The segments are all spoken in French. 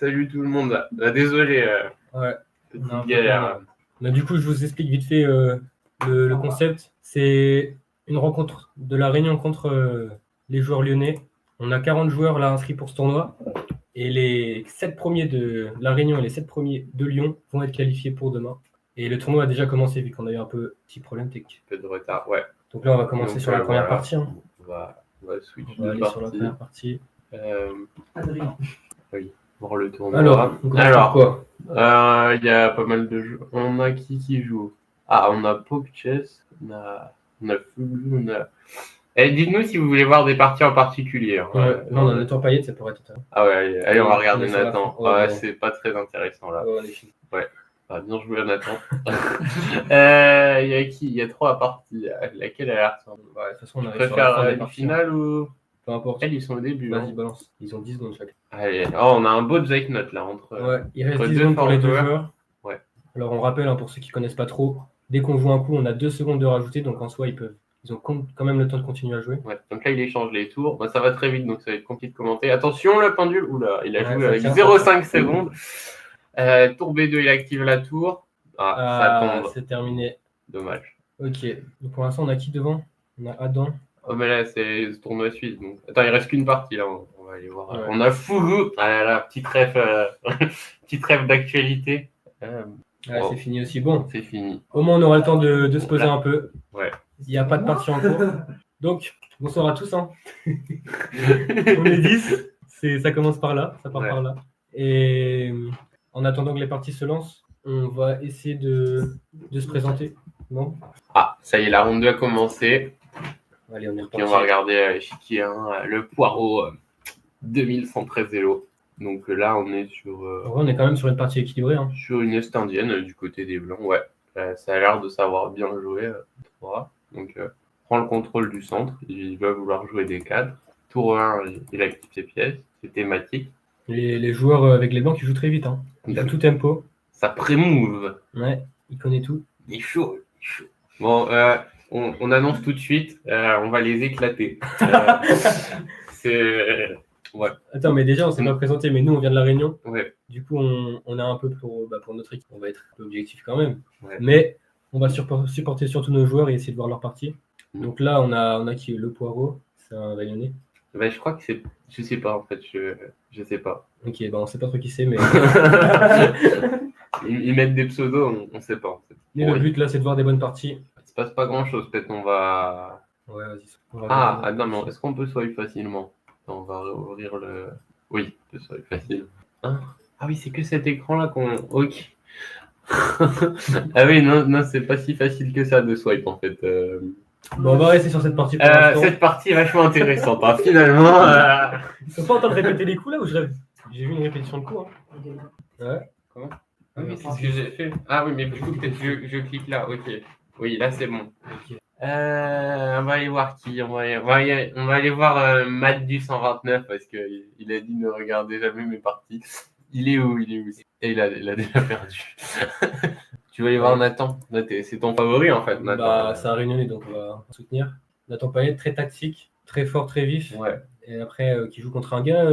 Salut tout le monde. Désolé, Ouais. petite galère. Mais du coup, je vous explique vite fait le concept. C'est une rencontre de la Réunion contre les joueurs lyonnais. On a 40 joueurs là inscrits pour ce tournoi. Et les 7 premiers de la Réunion et les 7 premiers de Lyon vont être qualifiés pour demain. Et le tournoi a déjà commencé vu qu'on a eu un petit problème technique. Un peu de retard, ouais. Donc là, on va commencer sur la première partie. Hein. On va switch on va de aller partie. sur la première partie. Adrien. Oui, voir le tournoi. Alors quoi il y a pas mal de jeux. On a qui joue? Ah, on a Pokechess, on a Fugu, on a... dites-nous si vous voulez voir des parties en particulier. Hein. Non, on a Nathan Payet, ça pourrait être... Ah ouais, allez on va regarder Nathan. Ouais, c'est pas très intéressant là. Ouais. Ah, bien joué Nathan. Il y a qui? Il y a 3 parties. Laquelle a l'air simple? De toute façon, on a préfère une finale ou... Peu importe. Ils sont au début. Vas-y, balance. Ils ont 10 secondes chaque. Allez. Oh, on a un beau Note là entre. Ouais, il reste 10 secondes pour les deux joueurs. Ouais. Alors, on rappelle, pour ceux qui connaissent pas trop, dès qu'on joue un coup, on a 2 secondes de rajouter, donc en soi, ils ont quand même le temps de continuer à jouer. Ouais. Donc là, il échange les tours. Bah, ça va très vite, donc ça va être compliqué de commenter. Attention, le pendule. Oula, il a joué avec 0,5 secondes. Tour B2, il active la tour. Ça tombe. C'est terminé. Dommage. Ok. Donc pour l'instant, on a qui devant? On a Adam. Oh, mais là, c'est ce tournoi suisse. Donc... Attends, il reste qu'une partie là. On va aller voir. Ouais. On a Fugu. Ah là là, petite rêve d'actualité. C'est fini aussi. Bon, c'est fini. Au moins, on aura le temps de se poser un peu. Ouais. Il n'y a pas de partie en cours. Donc, bonsoir à tous. Hein. On est 10. Ça commence par là. Ça part par là. Et en attendant que les parties se lancent, on va essayer de se présenter. Non ? Ah, ça y est, la ronde 2 a commencé. Allez, on est reparti. Et on va regarder l'échiquier 1, le poireau 2113 élo. Donc là, on est sur. On est quand même sur une partie équilibrée. Hein. Sur une est indienne du côté des blancs, ouais. Ça a l'air de savoir bien jouer. Donc, prend le contrôle du centre. Il va vouloir jouer des cadres. Tour 1, il active ses pièces. C'est thématique. Les joueurs avec les blancs qui jouent très vite. Hein. Ils jouent tout tempo. Ça pré-move. Ouais, il connaît tout. Il est chaud. Bon, on annonce tout de suite. On va les éclater. C'est. Ouais. Attends, mais déjà, on s'est pas présenté, mais nous, on vient de La Réunion. Ouais. Du coup, on a un peu pour notre équipe, on va être un peu objectif quand même. Ouais. Mais on va supporter surtout nos joueurs et essayer de voir leur partie. Donc là, on a qui? Le Poireau, c'est un Réunionnais. Je crois que c'est... Je sais pas, en fait. Je sais pas. Ok, on sait pas trop qui c'est, mais... Ils mettent des pseudos, on sait pas. En fait. Mais le but, là, c'est de voir des bonnes parties. Il se passe pas grand-chose. Peut-être on va... Ouais, vas-y. Non, mais est-ce qu'on peut swipe facilement? On va ouvrir le... Oui, on peut swipe facile. Ah oui, c'est que cet écran-là qu'on... Ok. Ah oui, non, c'est pas si facile que ça de swipe, en fait. Bon, on va rester sur cette partie pour cette partie est vachement intéressante, hein. Finalement... Ils sont pas en train de répéter les coups, là, ou je rêve? J'ai vu une répétition de coups, hein. Ouais. Comment? Ah oui, c'est ce que j'ai fait. Ah oui, mais du coup, peut-être je clique là, ok. Oui, là, c'est bon. Ok. On va aller voir qui? On va aller voir Matt du 129 parce qu'il a dit ne regardez jamais mes parties. Il est où? Et il a déjà perdu. Tu vas aller voir Nathan? C'est ton favori en fait, Nathan. C'est un Réunionnais, donc on va soutenir. Nathan Payet, très tactique, très fort, très vif. Ouais. Et après, qui joue contre un gars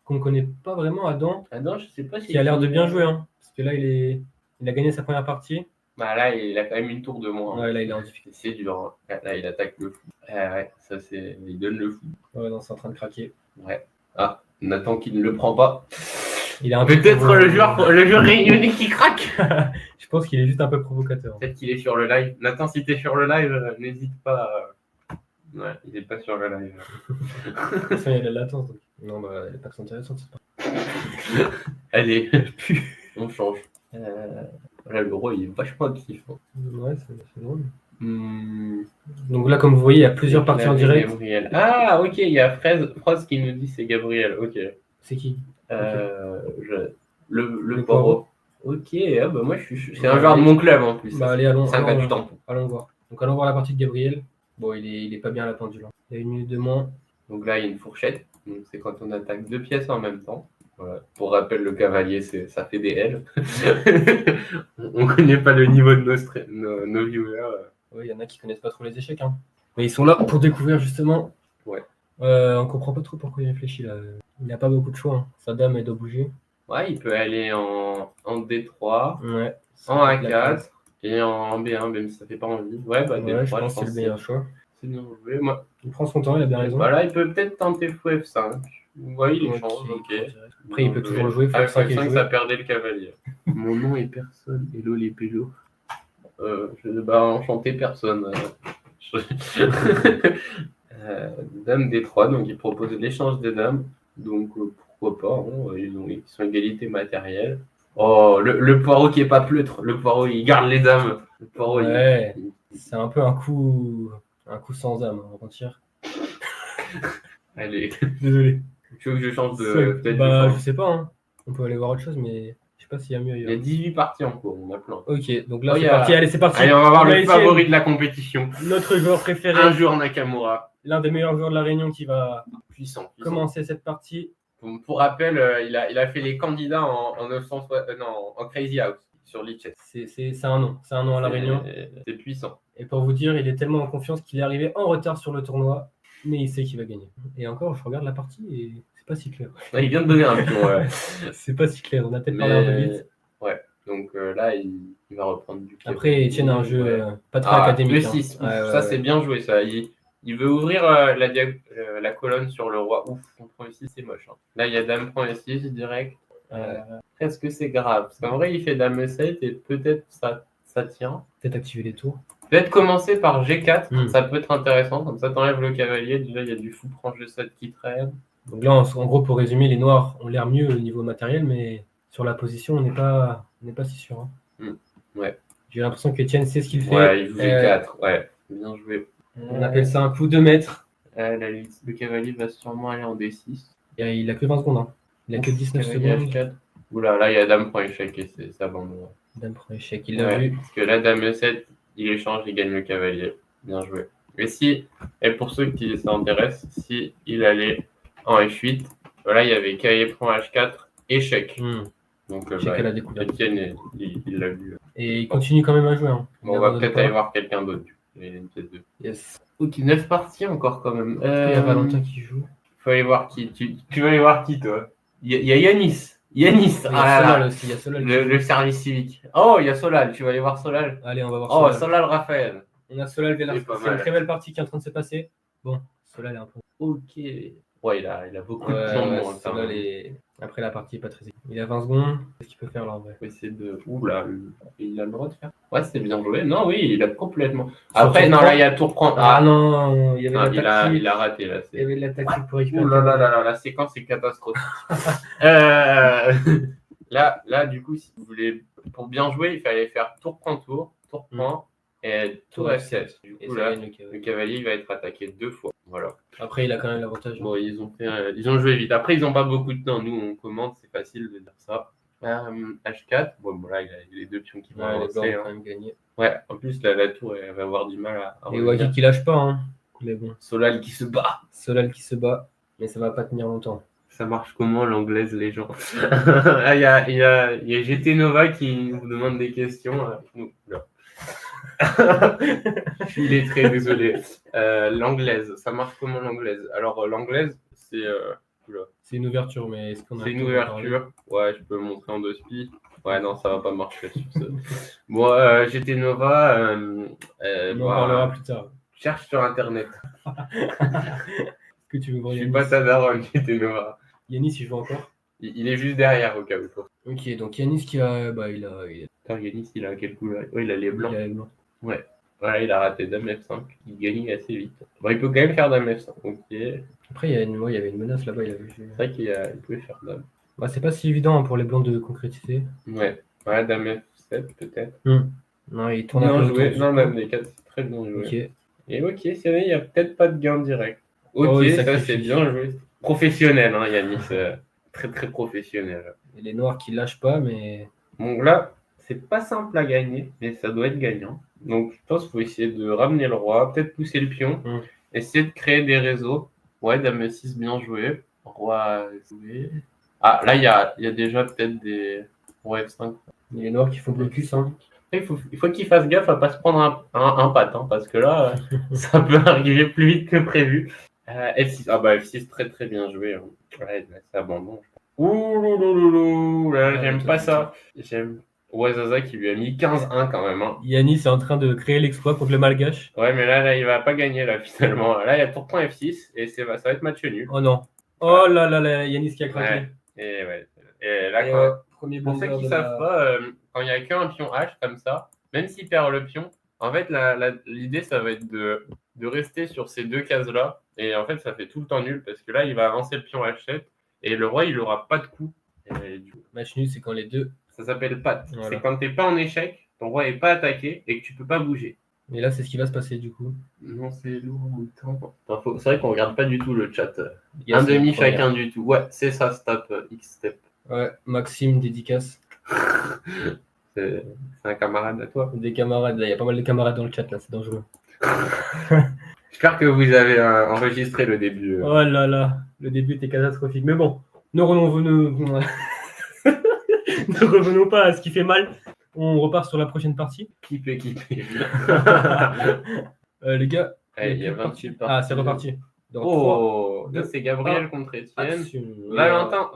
qu'on ne connaît pas vraiment, Adam. Adam, je sais pas si. Qui a l'air de bien jouer, hein. Parce que là, il a gagné sa première partie. Là, il a quand même une tour de moins. Ouais, là, il est en difficulté. C'est dur. Hein. Là, il attaque le fou. Ouais, ça, c'est... Il donne le fou. Ouais, non, c'est en train de craquer. Ouais. Ah, Nathan qui ne le prend pas. Il a peut-être le joueur réunionnais qui craque. Je pense qu'il est juste un peu provocateur. Peut-être qu'il est sur le live. Nathan, si t'es sur le live, n'hésite pas. Ouais, il est pas sur le live. De toute façon, il y a de la latence. Donc. Non, elle est pas très intéressante, c'est pas. Allez, on change. Là, le roi, il est vachement actif. Hein. Ouais, c'est drôle. Donc là, comme vous voyez, il y a plusieurs parties en direct. Gabriel. Ah, ok, il y a Froz qui nous dit c'est Gabriel. Ok. C'est qui? Le Poireau. Ok, moi c'est un joueur de mon club en plus. Allez, allons. C'est un gars du temps. Allons voir. Donc allons voir la partie de Gabriel. Bon, il est pas bien à la pendule. Il y a 1 minute de moins. Donc là, il y a une fourchette. Donc c'est quand on attaque 2 pièces en même temps. Voilà. Pour rappel, le cavalier, ça fait des L. On connaît pas le niveau de nos viewers. Oui, il y en a qui connaissent pas trop les échecs. Hein. Mais ils sont là pour découvrir justement. Ouais. On comprend pas trop pourquoi il réfléchit là. Il n'a pas beaucoup de choix. Hein. Sa dame, elle doit bouger. Ouais, il peut aller en D3, Ouais. en A4 et en B1, même si ça fait pas envie. Ouais, bah Ouais, D3, je pense que c'est le meilleur choix. c'est bien joué. Moi, Il prend son temps, il a bien raison. bah là, il peut peut-être tenter fou F5. Ouais, il Ok, échange, ok. Après, il peut toujours le jouer, Avec F5 est F5, joué. ça perdait le cavalier. Mon nom est personne. Hello les pélos. Bah, enchanté personne. Dame D3, donc il propose l'échange des dames. Donc pourquoi pas, hein, ils sont égalité matérielle. Oh, le poireau qui est pas pleutre. Le poireau, il garde les dames. Le poireau, Ouais, c'est un peu un coup sans âme, on va mentir. Allez, Désolé. tu veux que je change de peut-être Bah, du je sais pas, hein. On peut aller voir autre chose, mais je sais pas s'il y a mieux Il y a ailleurs. 18 parties en cours, on a plein. Ok, donc là, Oh, c'est parti. Allez, c'est parti. Allez, on va voir le Etienne, favori de la compétition. notre joueur préféré, Un jour Nakamura. l'un des meilleurs joueurs de la Réunion qui va Puissant. commencer cette partie. Pour rappel, il a fait les candidats en 900, non, en Crazy House sur Lichess. C'est un nom à la Réunion. C'est puissant. Et pour vous dire, il est tellement en confiance qu'il est arrivé en retard sur le tournoi, mais il sait qu'il va gagner. Et encore, je regarde la partie et c'est pas si clair. Ouais, il vient de donner un pion, ouais. C'est pas si clair, on a peut-être parlé un peu vite. Ouais, donc là, il va reprendre du pied. Après, Etienne a un jeu pas très académique. E6, hein. ça c'est bien joué ça. Il veut ouvrir la colonne sur le roi. Ouf, contre E6, c'est moche. Hein. Là, il y a dame prend E6 direct. Est-ce que c'est grave? Parce qu'en vrai, il fait dame E7 et peut-être ça tient. Peut-être activer les tours. Peut-être commencer par G4, ça peut être intéressant. Comme ça, t'enlèves le cavalier. Déjà, il y a du fou prend G7 qui traîne. Donc là, en gros, pour résumer, les noirs ont l'air mieux au niveau matériel, mais sur la position, on n'est pas si sûr. Hein. Ouais. J'ai l'impression qu'Etienne sait ce qu'il fait. Ouais, il joue G4. Ouais, bien joué. On appelle ça un coup de maître. Le cavalier va sûrement aller en D6. Et il a que 20 secondes. Hein. Il a que 19 secondes. H4. Oula, là, il y a dame prend échec et c'est abandon. Dame prend échec, il l'a vu. Parce que là, dame E7, il échange, il gagne le cavalier. Bien joué. Et pour ceux qui s'intéressent, si il allait en H8, voilà, il y avait cavalier prend H4, échec. Donc, à la découverte. Etienne, il l'a vu. Et il continue quand même à jouer. Hein. Bon, on va peut-être aller voir quelqu'un d'autre. Il y a une pièce 2. Yes. Ok, 9 parties encore quand même. Il y a Valentin qui joue. Faut aller voir qui. Tu vas aller voir qui, toi? Il y a Yanis. Yanis. Il y a Solal aussi. Il y a Solal le service civique. Oh, il y a Solal. Tu vas aller voir Solal. Allez, on va voir Solal. Solal. Solal Raphaël. On a Solal Vélar. C'est une très belle partie qui est en train de se passer. Bon, Solal est un peu. Ok. Ouais, il a beaucoup de temps. Solal après la partie n'est pas très. Il a 20 secondes. Qu'est-ce qu'il peut faire là en vrai? Essayer de. Oula, il a le droit de faire. Ouais, c'est bien joué. Non, oui, il a complètement. Après, non, là, il y a tout reprendre. Ah non, il y avait il a raté là. Il y avait de la tactique pour récupérer. Ouh là là, la séquence est catastrophique. Là, du coup, si vous voulez, pour bien jouer, il fallait faire tour prend tour prend et tour F7. Du coup, là, le cavalier il va être attaqué 2 fois. Voilà. Après, il a quand même l'avantage. Bon, ils ont joué vite. Après, ils n'ont pas beaucoup de temps. Nous, on commente, c'est facile de dire ça. H4. Bon, là, il a les 2 pions qui vont avancer. Les blancs ont quand même gagné. Ouais, en plus, la tour, elle va avoir du mal à et Waki qui lâche pas. Hein. Mais bon. Solal qui se bat. Mais ça va pas tenir longtemps. Ça marche comment l'anglaise, les gens? Il y a GT Nova qui nous demande des questions. Il est très désolé. L'anglaise, ça marche comment l'anglaise? Alors, l'anglaise, c'est. C'est une ouverture, mais est-ce qu'on a. C'est une ouverture. Ouais, je peux montrer en 2 spi. Ouais, non, ça va pas marcher sur ça. Bon, GT Nova. On en parlera plus tard. Cherche sur internet. Est-ce que tu veux voir Je suis pas ta daronne, GT Nova. Yanis, il joue encore? Il est juste derrière au cas où. Ok, donc Yanis qui a. Yanis, il a quel couleur? Oui, il a les blancs. Il a les blancs. Ouais. Voilà, il a raté dame F5. Il gagne assez vite. Bon, il peut quand même faire dame F5. Ok. Après, il y avait une menace là-bas. C'est vrai qu'il pouvait faire dame. Bah, c'est pas si évident pour les blancs de concrétiser. Ouais. Voilà, dame F7 peut-être. Non, il tourne un peu autour. Non, dame D4, c'est très bien joué. Ok. Et ok, c'est vrai, il n'y a peut-être pas de gain direct. Ok, ça c'est bien joué. Professionnel, hein, Yanis. Très très professionnel. Et les noirs qui lâchent pas, mais. Bon, là, c'est pas simple à gagner, mais ça doit être gagnant. Donc, je pense qu'il faut essayer de ramener le roi, peut-être pousser le pion, essayer de créer des réseaux. Ouais, dame 6 bien joué. Roi joué. Ah, là, il y a déjà peut-être des roi F5. Il y a les noirs qui font blocus. Hein. Il faut qu'il fasse gaffe à pas se prendre un pat, hein, parce que là, ça peut arriver plus vite que prévu. F6, F6 très très bien joué. Hein. Ouais, c'est abandon. Ouh, là, Ah, j'aime attends, pas ça. J'aime Wazaza qui lui a mis 15-1 quand même. Hein. Yanis est en train de créer l'exploit contre le Malgache. Ouais, mais là, il va pas gagner là finalement. Là, il y a pourtant F6 et ça va être match nul. Oh non. Oh Voilà. là là là, Yanis qui a craqué. Ouais. Et ouais. Et là, Et quand... ouais, premier pour ceux blunder qui de savent la... pas, quand il y a qu'un pion H comme ça, même s'il perd le pion, en fait, l'idée, ça va être de rester sur ces deux cases-là. Et en fait, ça fait tout le temps nul parce que là, il va avancer le pion H7 et le roi, il aura pas de coup. Et du coup, Match nul, c'est quand les deux... ça s'appelle patte. Voilà. C'est quand t'es pas en échec, ton roi est pas attaqué et que tu peux pas bouger. Et là, c'est ce qui va se passer du coup. Non, c'est lourd en même temps. Enfin, c'est vrai qu'on regarde pas du tout le chat. Il y a Un cette demi première. chacun du tout. Ouais, c'est ça, step, X-step. Ouais, Maxime, dédicace. C'est un camarade à toi. Des camarades, là, il y a pas mal de camarades dans le chat là, c'est dangereux. J'espère que vous avez enregistré le début. Oh là là, le début était catastrophique. Mais bon, ne revenons, ne revenons pas à ce qui fait mal. On repart sur la prochaine partie. Kippé. Les gars, Il y a plus de 28 parties. Ah, c'est reparti. Dans trois, Oh, là deux, c'est Gabriel un. contre Étienne. action.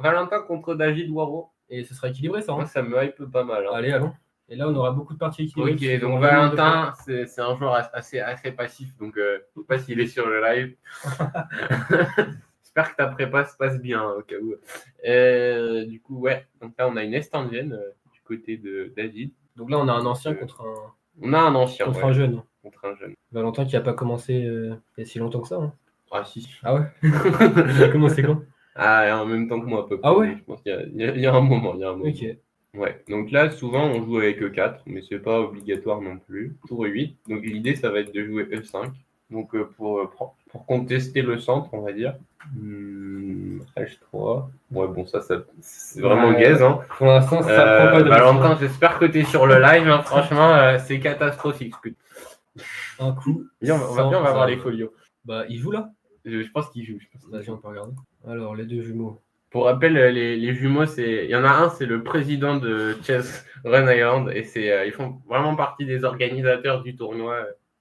Valentin contre David Waro. Et ce sera équilibré ça. Moi, Hein. ça me hype pas mal. Hein. Allez, allons. Et là, on aura beaucoup de parties équilibrées. parce Ok, qu'ils donc auront le nombre de Valentin, c'est un joueur assez passif. Donc, je ne sais pas s'il est sur le live. J'espère que ta prépa se passe bien, au cas où. Du coup, ouais. Donc là, on a une Estandienne du côté de David. Donc là, on a un ancien contre un, On a un ancien. contre ouais, un jeune. Contre un jeune. Valentin qui n'a pas commencé il y a si longtemps que ça. Hein. Ah, si. Ah ouais. Il a commencé quand? Ah, en même temps que moi, à peu près. Ah ouais. Je pense qu'il y a un moment. Ok. Ouais, donc là, souvent, on joue avec E4, mais c'est pas obligatoire non plus. Tour E8, donc l'idée, ça va être de jouer E5. Donc, pour contester le centre, on va dire. H3. Ouais, bon, ça c'est vraiment gaze. Hein. Pour l'instant, ça prend pas de Valentin, j'espère que tu es sur le live. Hein. Franchement, c'est catastrophique. un coup. Viens, on va voir les folios. Bah, il joue là. Je pense qu'il joue. Vas-y, on peut regarder. Alors, les deux jumeaux. Pour rappel, les jumeaux, il y en a un, c'est le président de Chess Run Island, et ils font vraiment partie des organisateurs du tournoi,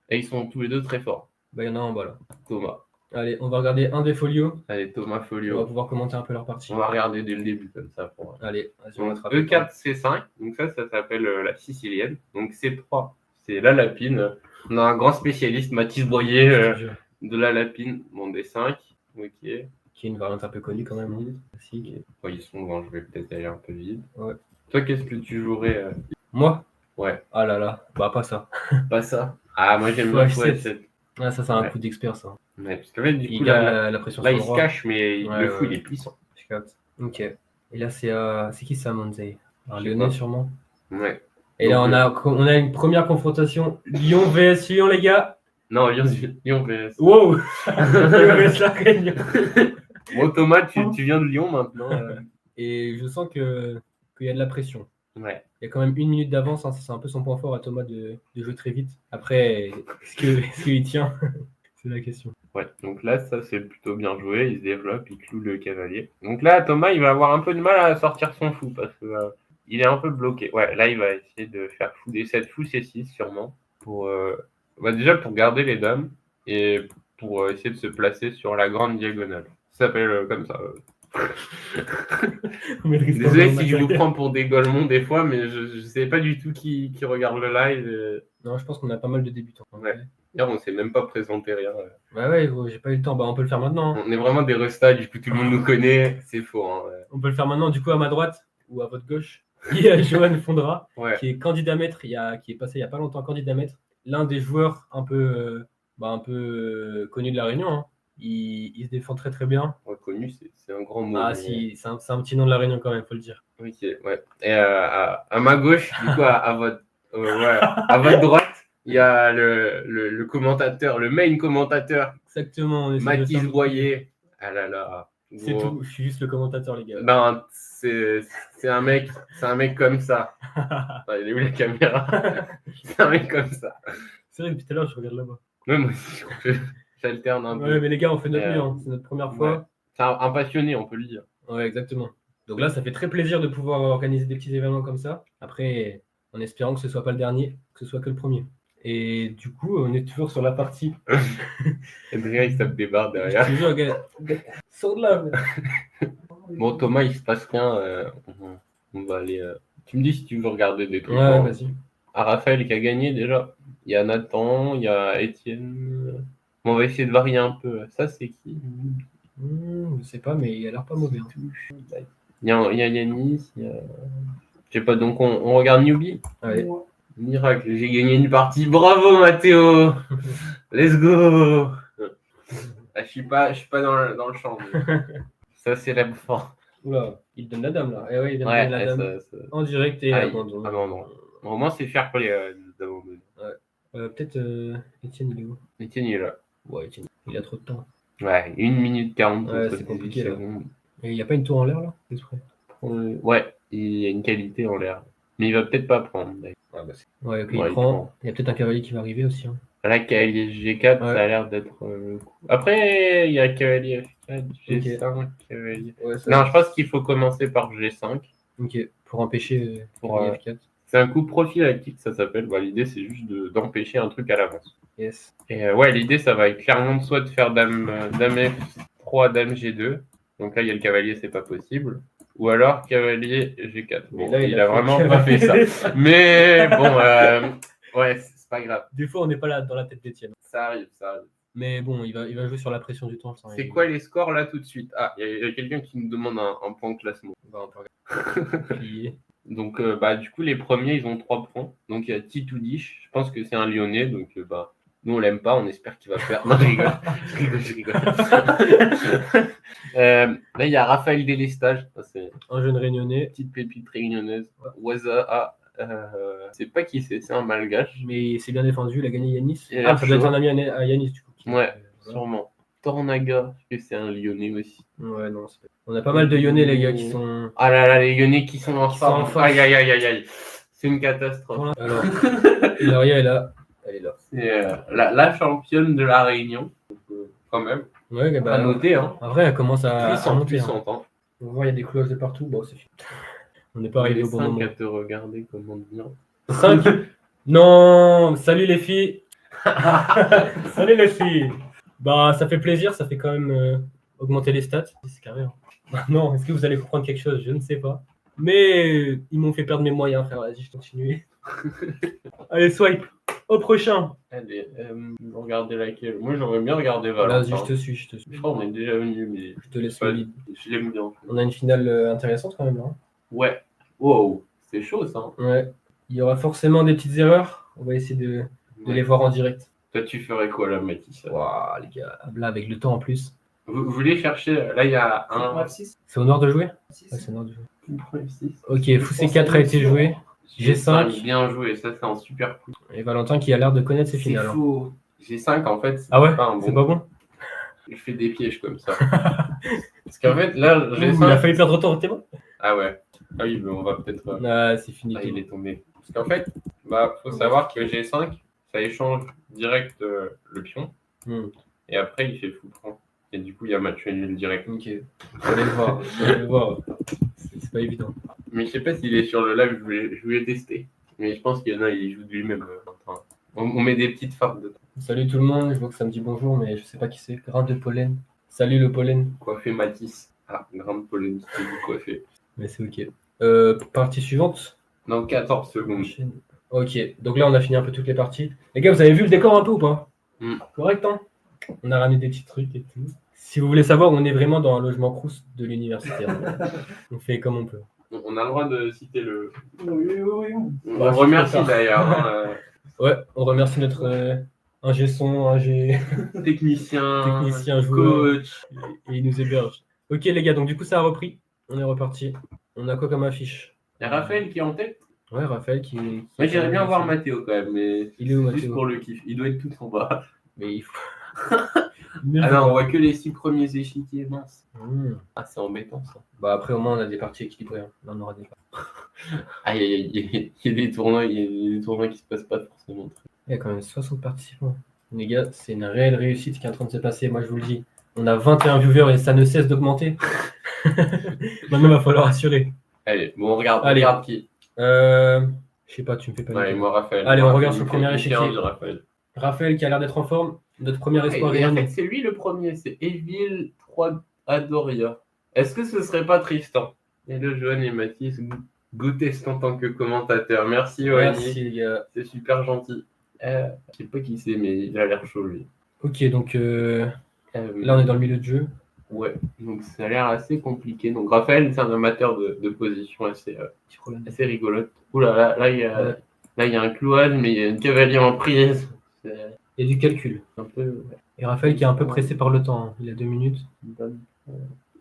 et ils sont tous les deux très forts. Bah, il y en a un en bas là. Thomas. Allez, on va regarder un des folios. Allez, Thomas On va Folio. pouvoir commenter un peu leur partie. On va regarder dès le début, comme ça. Allez, vas-y, on Donc, rattrape le temps. E4, C5, donc ça s'appelle la sicilienne. Donc C3, c'est la lapine. On a un grand spécialiste, Mathis Boyer, de la lapine. Bon, D5, ok. Qui est une variante un peu connue quand même. Hein. Classique. Oh, ils sont loin, je vais peut-être aller un peu vite. Ouais. Toi, qu'est-ce que tu jouerais Moi? Ouais. Ah là là, bah pas ça. Pas ça. Ah, moi j'aime bien jouer H7. Ah, ça, c'est un coup d'expert ça. Ouais, parce qu'en fait, du Il coup, garde la pression là sur il le se roi. cache, mais Ouais, le fou, ouais. il est puissant. Je capte. Ok. Et là, c'est qui ça, Monzei? Un Je sais Lyonnais pas. sûrement. Ouais. Et Donc, là, on a une première confrontation. Lyon vs Lyon, les gars. Non, Lyon vs. Wow. Lyon vs la Réunion. Bon, Thomas, tu viens de Lyon maintenant. Et je sens qu'il y a de la pression. Ouais. Il y a quand même 1 minute d'avance. Hein. C'est un peu son point fort à Thomas de jouer très vite. Après, est-ce qu'il tient? C'est la question. Ouais, donc là, ça c'est plutôt bien joué. Il se développe, il cloue le cavalier. Donc là, Thomas, il va avoir un peu de mal à sortir son fou parce que il est un peu bloqué. Ouais, là, il va essayer de faire fou D7, fou C6 sûrement. Déjà pour garder les dames et pour essayer de se placer sur la grande diagonale. Ça s'appelle comme ça. Désolé si je vous prends pour des golemons des fois, mais je ne sais pas du tout qui regarde le live. Non, je pense qu'on a pas mal de débutants. Ouais. D'ailleurs, on ne s'est même pas présenté rien. Ouais, gros, j'ai pas eu le temps. Bah, on peut le faire maintenant. Hein. On est vraiment des restats, du coup tout le monde nous connaît. C'est faux. Hein, ouais. On peut le faire maintenant, du coup, à ma droite ou à votre gauche. Il y a Johan Fondra, Ouais. qui est candidat maître, qui est passé il n'y a pas longtemps candidat maître. L'un des joueurs un peu connu de la Réunion. Hein. Il se défend très très bien. Reconnu, c'est un grand mot. Ah mais... si, c'est un petit nom de la Réunion quand même, faut le dire. Ok, ouais. Et à ma gauche, du coup, à votre droite, il y a le commentateur, le main commentateur. Exactement. Mathis Boyer. Ah là là. C'est tout, je suis juste le commentateur, les gars. Ben, c'est un mec comme ça. Attends, il est où la caméra? C'est un mec comme ça. C'est vrai, depuis tout à l'heure, je regarde là-bas. Ouais, moi aussi, j'alterne un peu. Ouais, mais les gars, on fait notre mieux, hein. C'est notre première fois. Ouais. C'est un passionné, on peut le dire. Ouais, exactement. Donc là, ça fait très plaisir de pouvoir organiser des petits événements comme ça. Après, en espérant que ce soit pas le dernier, que ce soit que le premier. Et du coup, on est toujours sur la partie. Adrien, il se tape des barres derrière. Je te jure, gars, sors de là. Bon, Thomas, il se passe rien. On va aller. Tu me dis si tu veux regarder des trucs. Ouais, hein. vas-y. Ah, Raphaël qui a gagné déjà. Il y a Nathan, il y a Étienne. Bon, on va essayer de varier un peu. Ça, c'est qui? Je sais pas, mais il a l'air pas mauvais. hein. Il y a Yanis. Je sais pas, donc on regarde Newbie. Allez. Miracle, j'ai gagné une partie. Bravo, Mathéo. Let's go. Ah, je suis pas dans le champ. mais Ça, c'est la bouffe. Oula, il donne la dame là. Eh ouais, il vient de Ouais, donner la dame. En direct et abandon. abandon. Au moins, c'est fair play d'abandonner. Peut-être Étienne, il est où? Étienne, il est là. Ouais, Étienne, il a trop de temps. Ouais, 1 minute 40. Ouais, contre c'est 18 compliqué, là. secondes. Et il n'y a pas une tour en l'air là? Exprès. Ouais, il y a une qualité en l'air. Mais il va peut-être pas prendre. d'ailleurs. Ouais, ok, Ouais, il il prend. prend. Il y a peut-être un cavalier qui va arriver aussi. hein. Là, cavalier G4, Ouais. ça a l'air d'être. Après, il y a cavalier F4, G5, cavalier. Ouais, ça Non, va. je pense qu'il faut commencer par G5. Ok, pour empêcher Pour, cavalier F4. C'est un coup prophylactique, ça s'appelle. Bah, l'idée, c'est juste d'empêcher un truc à l'avance. Yes. Et ouais, l'idée, ça va être clairement soit de faire dame F3, dame G2. Donc là, il y a le cavalier, c'est pas possible. Ou alors cavalier G4. Bon, là, il a fait vraiment cavalier. pas fait ça. Mais bon, ouais, c'est pas grave. Des fois, on n'est pas là dans la tête d'Étienne. Ça arrive, ça arrive. Mais bon, il va jouer sur la pression du temps. ça, C'est il- quoi les scores là tout de suite? Ah, il y a quelqu'un qui nous demande un point de classement. On va un peu regarder. Plier. Donc, du coup, les premiers, ils ont 3 points. Donc, il y a Titou Dish. Je pense que c'est un Lyonnais. Donc, nous, on l'aime pas. On espère qu'il va perdre. Non, je rigole. Je rigole. Là, il y a Raphaël Délestage. Ça, c'est Un jeune réunionnais. une petite pépite réunionnaise. Waza. C'est pas qui c'est un malgache. Mais c'est bien défendu, il a gagné Yanis. Il a l'air Ça doit être chaud. un ami à Yanis du coup. Ouais, Voilà. sûrement. Tornaga, parce que c'est un Lyonnais aussi. Ouais, non. On a pas mal de Lyonnais, les gars, qui sont. Ah là là, les Lyonnais qui sont en Qui sont en forme. forme. Aïe, aïe, aïe, aïe, aïe. C'est une catastrophe. Alors, Ilaria est là. Elle est là. C'est la championne de la Réunion. Donc, quand même, Ouais, bah, à noter. Hein. en vrai, elle commence à Puissante, monter. hein. puissante. Hein. On va voir, il y a des cloches de partout. Bon, c'est fini. On n'est pas arrivé au bon moment. à te regarder, comment dire. 5. Non, salut les filles. Salut les filles. Bah, ça fait plaisir, ça fait quand même augmenter les stats. C'est carré. hein. Non, est-ce que vous allez comprendre quelque chose? Je ne sais pas. Mais ils m'ont fait perdre mes moyens, frère. Vas-y, je continue. Allez, swipe. Au prochain. Allez, regardez laquelle. Moi, j'aurais bien regardé Valentin. Vas-y, je te suis, je te suis. Je crois qu'on est déjà venu, mais Je te laisse pas- le lead. je l'aime bien. On a une finale intéressante quand même là. Ouais. Wow, c'est chaud ça. Hein. Ouais. Il y aura forcément des petites erreurs. On va essayer de les voir en direct. Toi, tu ferais quoi là, Mathis? Waouh, les gars. Là, avec le temps en plus. Vous voulez chercher. Là, il y a un. F6. C'est au noir de jouer? Ouais, c'est au noir de jouer. Ok, Fou C4 a été joué. G5. Bien joué, ça c'est un super coup. Et Valentin qui a l'air de connaître ses C'est finales. hein. faux. G5 en fait, Ah ouais? pas un C'est bon. pas bon? Je fais des pièges comme ça. Parce qu'en fait, là, Il a G5. failli perdre autant, t'es bon? Ah ouais. Ah oui, mais on va peut-être. Ah, c'est fini. Ah, il est tombé. Parce qu'en fait, faut savoir que G5, ça échange direct le pion. Hmm. Et après, il fait fou prend. Et du coup, il y a match nul direct. Ok. Faut aller le voir. Faut aller le voir. C'est pas évident. Mais je sais pas s'il est sur le live, je voulais tester. Mais je pense qu'il y en a, il joue de lui-même. Enfin, on met des petites fardes dedans. Salut tout le monde. Je vois que ça me dit bonjour, mais je sais pas qui c'est. Grain de pollen. Salut le pollen. Coiffé Matisse. Ah, grande polémique, c'est du coiffé. Mais c'est ok. Partie suivante. Dans 14 secondes. Ok. Donc là, on a fini un peu toutes les parties. Les gars, vous avez vu le décor un peu ou pas? Correct, hein? On a ramené des petits trucs et tout. Si vous voulez savoir, on est vraiment dans un logement Crous de l'université. hein. On fait comme on peut. On a le droit de citer le. Oui. On Bah, remercie je peux d'ailleurs. hein, Ouais, on remercie notre ingé son, ingé technicien, joueur, coach. et il nous héberge. Ok les gars, donc du coup ça a repris. On est reparti. On a quoi comme affiche? Il y a Raphaël qui est en tête. Ouais, Raphaël qui Moi, j'aimerais bien voir Mathéo quand même, mais Il est où, juste Mathéo? pour le kiff. Il doit être tout en bas. Mais il faut. Ah non, on voit que les 6 premiers échiquiers, mince. Hmm. Ah, c'est embêtant ça. Bah après au moins on a des parties équilibrées. hein. Là on aura des Aïe, aïe, aïe, il y a des tournois, qui se passent pas forcément très. Il y a quand même 60 participants. Les gars, c'est une réelle réussite qui est en train de se passer. Moi je vous le dis. On a 21 viewers et ça ne cesse d'augmenter. Maintenant il va falloir assurer. Allez, bon, on regarde, Allez. regarde qui. Je sais pas, tu me fais pas. Allez, moi, Raphaël. Allez, on Moi, regarde il sur le me premier fait échiquier. confiance, Raphaël. Raphaël qui a l'air d'être en forme. Notre premier espoir Et en réunion. fait, c'est lui le premier, c'est Evil 3 Adoria. Est-ce que ce serait pas Tristan? Hello Joanne et Mathis, Goutest en tant que commentateur. Merci Wally. Merci les gars. C'est super gentil. Je sais pas qui c'est, mais il a l'air chaud lui. Ok, donc là on est dans le milieu de jeu. Ouais, donc ça a l'air assez compliqué. Donc Raphaël, c'est un amateur de position assez rigolote. Ouh là, il y a, Ouais. là, il y a un clouage, mais il y a une cavalier en prise. C'est Il y a du calcul. un peu... Et Raphaël qui est un peu pressé par le temps, hein. Il a 2 minutes.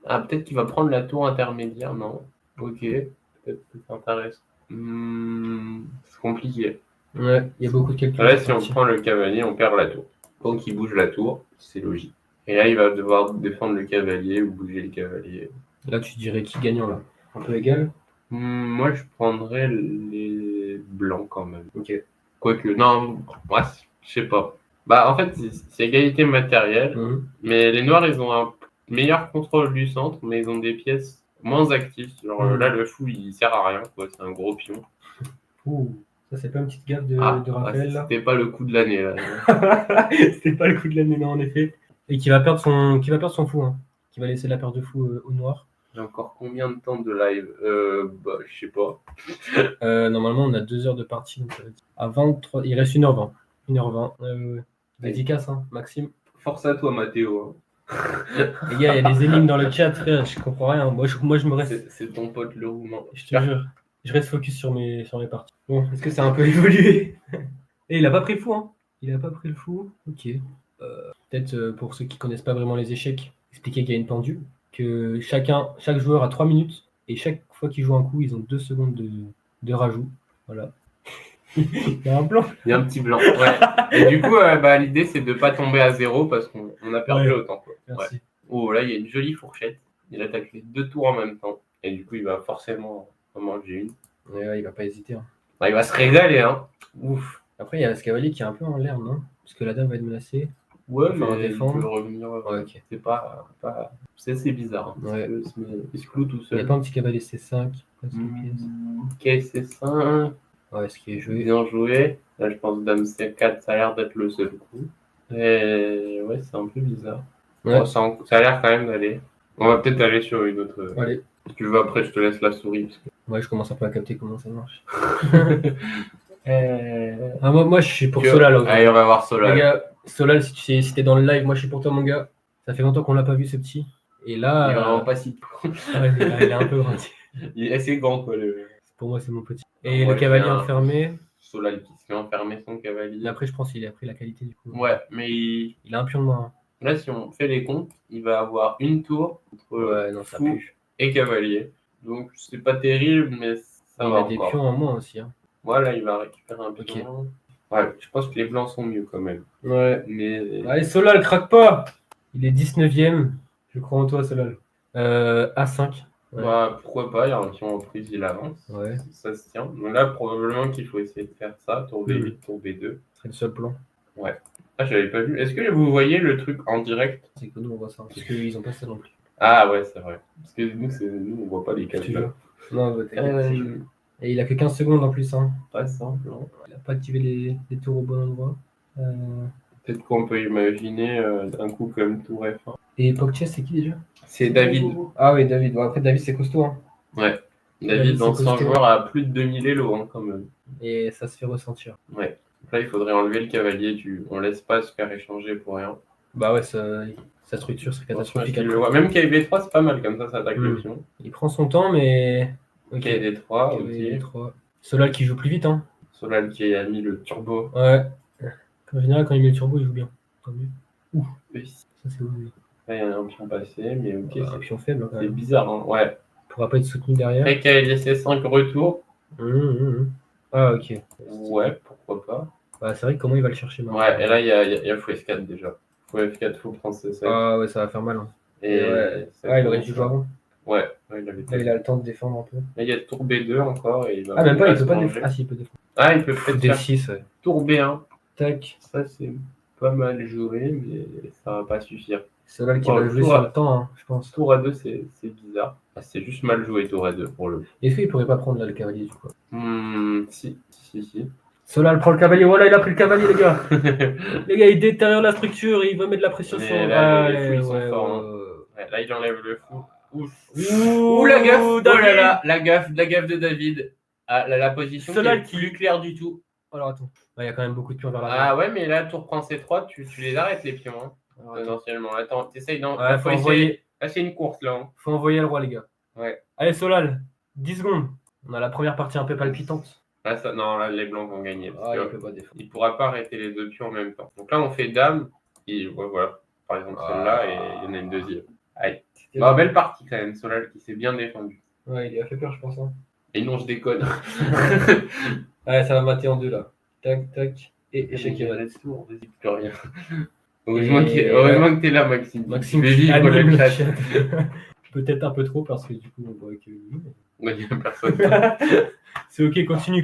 Ah, peut-être qu'il va prendre la tour intermédiaire, non? Ok, peut-être que ça intéresse. C'est compliqué. Ouais, il y a beaucoup de calculs. Là, si on prend le cavalier, on perd la tour. Donc il bouge la tour, c'est logique. Et là, il va devoir défendre le cavalier ou bouger le cavalier. Là, tu dirais qui gagnant là? Un peu égal? Moi, je prendrais les blancs quand même. Ok. Quoique, non, moi, je sais pas. Bah, en fait, c'est égalité matérielle, mais les noirs, ils ont un meilleur contrôle du centre, mais ils ont des pièces moins actives. Genre là, le fou, il sert à rien, quoi. C'est un gros pion. Ouh, ça c'est pas une petite gaffe de Raphaël là? C'était pas le coup de l'année, là. C'était pas le coup de l'année, non, en effet. Et qui va perdre son fou, hein. Qui va laisser la paire de fous au noir. J'ai encore combien de temps de live? Bah, je sais pas. Normalement, on a 2 heures de partie. Donc à 23, il reste 1h20. 1h20. Dédicace, hein, Maxime. Force à toi, Mathéo. Les gars, il y a des énigmes dans le chat, frère, je comprends rien. Moi, je me reste. C'est ton pote le roumain. Je te jure. Je reste focus sur mes parties. Bon, est-ce que ça a un peu évolué? Et il a pas pris le fou, hein. Il a pas pris le fou. Ok. Peut-être pour ceux qui connaissent pas vraiment les échecs, expliquer qu'il y a une pendule, que chaque joueur a 3 minutes, et chaque fois qu'il joue un coup, ils ont 2 secondes de rajout. Voilà. Il y a un blanc. Il y a un petit blanc, ouais. Et du coup, l'idée, c'est de pas tomber à 0 parce qu'on a perdu autant. Quoi. Merci. Ouais. Oh, là, il y a une jolie fourchette. Il attaque les 2 tours en même temps. Et du coup, il va forcément en manger une. Ouais, il va pas hésiter. Hein. Bah, il va se régaler, hein. Ouf. Après, il y a ce cavalier qui est un peu en l'air, non? Parce que la dame va être menacée. Ouais, Il va mais il défendre. peut revenir. Ouais, ok. C'est pas... C'est assez bizarre. Hein, Ouais. Il se cloue tout Il n'y seul. a pas un petit cavalier C5. Ok, C5. Ouais, ce qui est joué. Bien joué. Là, je pense Dame C4, ça a l'air d'être le seul coup. Et ouais, c'est un peu bizarre. Ouais. Bon, ça a l'air quand même d'aller. On va peut-être aller sur une autre. Allez. Si tu veux, après, je te laisse la souris. Parce que... Ouais, je commence un peu à capter comment ça marche. Moi, je suis pour Solal. Allez, on va voir Solal. Les gars, Solal, si t'es dans le live, moi, je suis pour toi, mon gars. Ça fait longtemps qu'on l'a pas vu, ce petit. Et là. Il est vraiment pas si. Ouais, il est un peu grand. Il est assez grand, quoi. Pour moi, c'est mon petit. Et le cavalier enfermé. Solal qui se fait enfermer son cavalier. Mais après, je pense qu'il a pris la qualité du coup. Ouais, mais il a un pion de moins. Là, si on fait les comptes, il va avoir une tour entre fou et cavalier. Donc, c'est pas terrible, mais ça va. Il a des pions en moins aussi. Hein. Voilà, il va récupérer un pion. Okay. Ouais, je pense que les blancs sont mieux quand même. Ouais. Mais... Allez, Solal, craque pas! Il est 19ème. Je crois en toi, Solal. A5. Ouais. Bah, pourquoi pas, il y a un pion en prise, il avance. Ouais. Ça se tient. Donc là, probablement qu'il faut essayer de faire ça. Tour B8, tour B2. C'est le seul plan. Ouais. Ah, j'avais pas vu. Est-ce que vous voyez le truc en direct? C'est que nous, on voit ça. Parce qu'ils ont pas ça non plus. Ah ouais, c'est vrai. Parce que nous on voit pas les cases. Non, et il a que 15 secondes en plus. Hein. Pas simple. Hein. Il a pas activé les tours au bon endroit. Peut-être qu'on peut imaginer un coup comme tour F1. Et Pogchess, c'est qui déjà? C'est David. Ah oui, David. Bon, après, David, c'est costaud. Hein. Ouais. David, dans 100 joueurs, a plus de 2000 élos hein, quand même. Et ça se fait ressentir. Ouais. Là, il faudrait enlever le cavalier. On laisse pas se faire échanger pour rien. Bah ouais, sa structure serait catastrophique. Même KV3, c'est pas mal comme ça attaque le pion. Il prend son temps, mais. KD3, ok. Solal qui joue plus vite. Hein. Solal qui a mis le turbo. Ouais. En général, quand il met le turbo, il joue bien. Tant mieux. Ouh. Oui. Ça, c'est oublié. Là, il y a un pion passé, mais ok. C'est un pion faible. C'est bizarre, hein. Ouais. Il pourra pas être soutenu derrière. Après KV 5 retour. Ah, ok. Ouais, pourquoi pas. Bah, c'est vrai que comment il va le chercher maintenant. Ouais, et là, il y a fou F4 déjà. Fou F4, fou prendre C7. Ah ouais, ça va faire mal. Hein. Et il aurait dû jouer avant. Ouais, il avait là, il a le temps de défendre un peu. Là, il y a tour B2 encore. Et il va même pas, il peut pas défendre. Ah, si, il peut défendre. Ah, il peut peut-être faire D6, ouais. Tour B1. Tac. Ça, c'est pas mal joué, mais ça va pas suffire. C'est là qui va jouer sur le temps, hein, je pense. Tour A2, c'est bizarre. Ah, c'est juste mal joué, tour A2 pour le coup. Est-ce qu'il pourrait pas prendre là le cavalier du coup? Si. Solal prend le cavalier, voilà, il a pris le cavalier, les gars. Les gars, il détériore la structure, il va mettre de la pression sur. Là, les fous, ils sont forts. Là, il enlève le fou. Ouf. Ouh, Ouh, la gaffe. Oh là David. là, la gaffe de David. Ah, la position qui Solal est qui- plus claire du tout. Alors attends. Il y a quand même beaucoup de pions vers la Ah ouais, mais là, tour prend C3, tu les arrêtes les pions, hein, Alors, attends. potentiellement. Attends, t'essayes d'en. Ouais, faut envoyer. Là, c'est une course, là. Hein. Faut envoyer le roi, les gars. Ouais. Allez, Solal, 10 secondes. On a la première partie un peu palpitante. Là, non, là, les blancs vont gagner. Parce Ah, que il peut pas défendre. il pourra pas arrêter les deux pions en même temps. Donc là, on fait dame. Et ouais, voilà. Par exemple, celle-là, et il y en a une deuxième. Aïe. Bah, belle partie quand même, Solal qui s'est bien défendu. Ouais, il a fait peur, je pense. Hein. Et non, je déconne. Ouais, ça va mater en deux là. Tac, tac. Et échec et mat. Reste tour, vas-y, plus rien. Heureusement que t'es là, Maxime. Maxime Tu fais qui vivre anime le le chat. chat. Peut-être un peu trop parce que du coup, on voit que lui. Ouais, il y a personne. C'est ok, continue.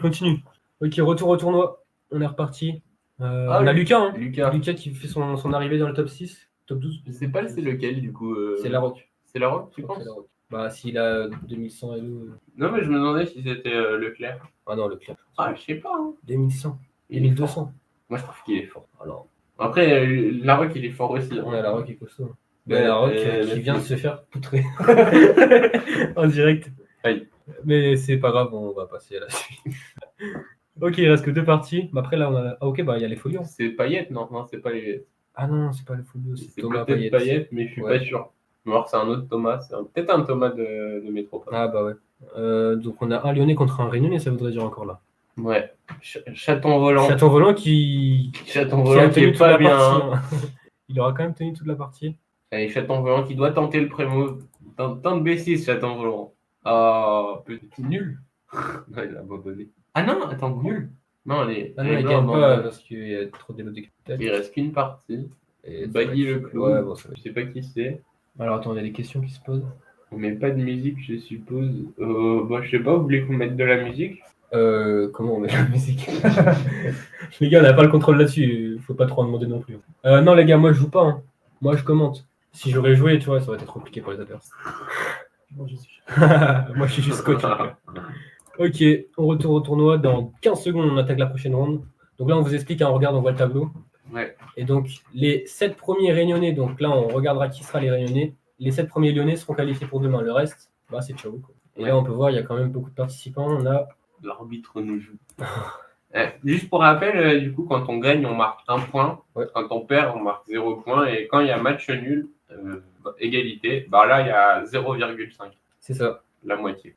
Ok, retour au tournoi. On est reparti. On a oui. Lucas. Hein. Lucas. Lucas qui fait son arrivée dans le top 6, top 12. Je sais pas c'est lequel du coup. C'est la Rock. C'est la Rock, tu Je crois que penses? c'est la Rock. Bah, s'il a 2100 et nous. Non, mais je me demandais si c'était Leclerc. Ah non, Leclerc. Ah, je sais pas. Hein. 2100. Il est 1200. Moi, je trouve qu'il est fort. Alors, Après, la Rock, il est fort aussi. Hein. on a la Rock qui est costaud. Ouais, la Rock la qui vient de fille. se faire poutrer en direct. Aïe. Mais c'est pas grave, on va passer à la suite. Ok, il reste que deux parties. Mais après, là, on a. Ah, ok, bah, il y a les folios. C'est Payet, non? Non, c'est pas les. Ah non, c'est pas les folios, c'est C'est Thomas peut-être Payet. Payet, mais je suis Ouais. pas sûr. Alors, c'est un autre Thomas. C'est peut-être un Thomas de Métropole. Ah bah ouais. Donc on a un Lyonnais contre un Réunionnais, ça voudrait dire encore là. Ouais. Chaton volant. Chaton volant qui Chaton a volant qui tenu est toute pas la bien. partie. Hein. Hein. Il aura quand même tenu toute la partie. Allez, chaton volant qui doit tenter le prémo. Tente B6, chaton volant. Ah, petit nul. Non, il a abandonné. Ah non, attends, nul. Non, les Ah non, il blancs gagne pas abandonnent. parce qu'il y a trop d'élo de capital. Il reste qu'une partie. Et Baggy le clou. Ouais, bon, ça va. Je sais pas qui c'est. Alors attends, il y a des questions qui se posent. On met pas de musique, je suppose. Bah, je sais pas, vous voulez qu'on mette de la musique? Comment on met la musique? Les gars, on n'a pas le contrôle là-dessus, faut pas trop en demander non plus. Non les gars, moi je joue pas. Hein. Moi je commente. Si j'aurais joué, tu vois, ça aurait été trop compliqué pour les adversaires. Moi, je suis. Moi je suis juste coach. Ok, on retourne au tournoi. Dans 15 secondes, on attaque la prochaine ronde. Donc là, on vous explique, hein, on regarde, on voit le tableau. Ouais. Et donc, les 7 premiers Réunionnais, donc là, on regardera qui sera les Réunionnais. Les 7 premiers Lyonnais seront qualifiés pour demain. Le reste, bah, c'est ciao. Quoi. Et là, on peut voir, il y a quand même beaucoup de participants. On a... L'arbitre nous joue. Juste pour rappel, du coup, quand on gagne, on marque 1 point. Ouais. Quand on perd, on marque 0 point. Et quand il y a match nul, égalité, bah là, il y a 0,5. C'est ça. La moitié.